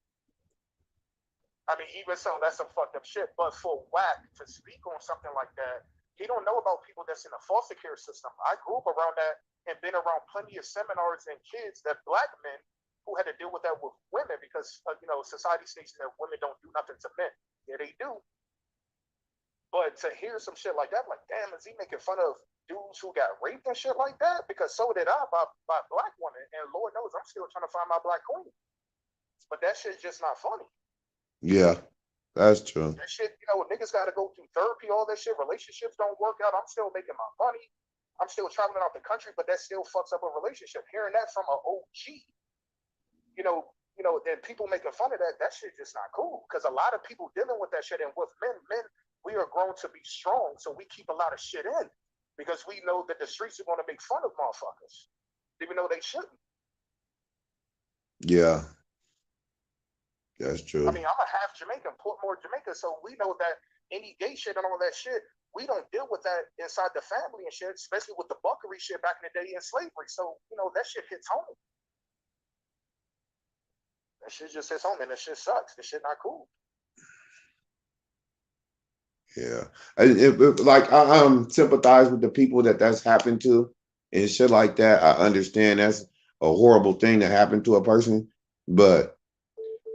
Even so, that's some fucked up shit. But for Wack to speak on something like that, he don't know about people that's in the foster care system. I grew up around that and been around plenty of seminars and kids that black men who had to deal with that with women because, society states that women don't do nothing to men. Yeah, they do. But to hear some shit like that, like, damn, is he making fun of dudes who got raped and shit like that? Because so did I by black women. And Lord knows I'm still trying to find my black queen. But that shit's just not funny. Yeah, that's true. That shit, niggas got to go through therapy, all that shit. Relationships don't work out. I'm still making my money. I'm still traveling out the country, but that still fucks up a relationship. Hearing that from an OG, then people making fun of that shit just not cool. Because a lot of people dealing with that shit, and with men, we are grown to be strong, so we keep a lot of shit in because we know that the streets are going to make fun of motherfuckers, even though they shouldn't. Yeah. That's true. I'm a half Jamaican, Portmore, Jamaica, so we know that any gay shit and all that shit, we don't deal with that inside the family and shit, especially with the buckery shit back in the day in slavery. So, you know, that shit hits home. That shit just hits home, and that shit sucks. That shit not cool. Yeah, like I sympathize with the people that's happened to and shit like that. I understand that's a horrible thing that happened to a person, but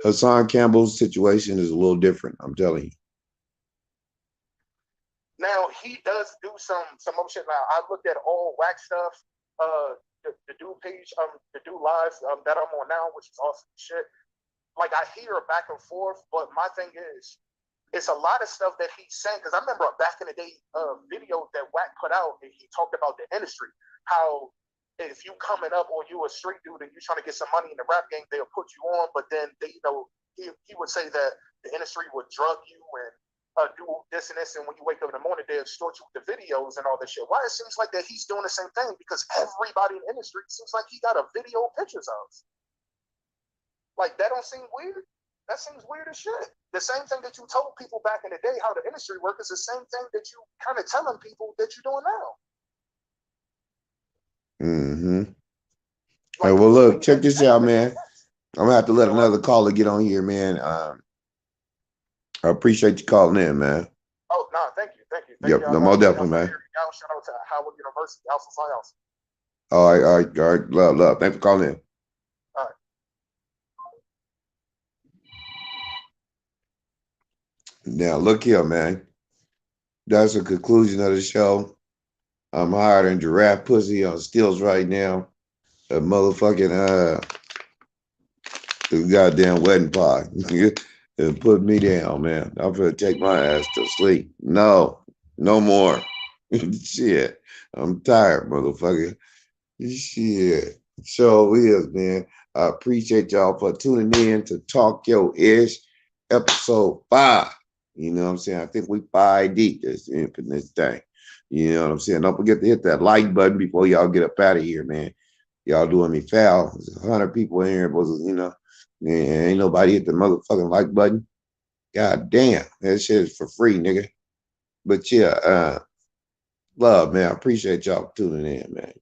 Hassan Campbell's situation is a little different. I'm telling you. Now he does do some other shit. Now I looked at all Wack stuff, the do page, the do lives that I'm on now, which is awesome shit. Like I hear back and forth, but my thing is, it's a lot of stuff that he's saying. Because I remember back in the day, video that Wack put out, and he talked about the industry, how if you coming up or you a street dude and you trying to get some money in the rap game, they'll put you on, but then they, you know, he would say that the industry would drug you and do this and this, and when you wake up in the morning, they'll extort you with the videos and all this shit. Why it seems like that he's doing the same thing? Because everybody in the industry seems like he got a video pictures of. Like that don't seem weird. That seems weird as shit. The same thing that you told people back in the day how the industry works is the same thing that you kind of telling people that you're doing now. Mm-hmm. Like, Hey, well, look, check this out, man. I'm gonna have to let another caller get on here, man. I appreciate you calling in, man. Oh no, thank you. Yep, no, most definitely, man. Shout out to Howard University, Alpha Psi Alpha. All right. Love. Thanks for calling in. All right. Now, look here, man. That's the conclusion of the show. I'm higher than giraffe pussy on stills right now. A motherfucking the goddamn wedding pie. It put me down, man. I'm gonna take my ass to sleep. No more. Shit. I'm tired, motherfucker. Shit. So is, man. I appreciate y'all for tuning in to Talk Yo Ish, episode 5. You know what I'm saying? I think we 5 deep this thing. You know what I'm saying? Don't forget to hit that like button before y'all get up out of here, man. Y'all doing me foul. There's 100 people in here, but you know, ain't nobody hit the motherfucking like button. God damn, that shit is for free, nigga. But yeah, love, man. I appreciate y'all tuning in, man.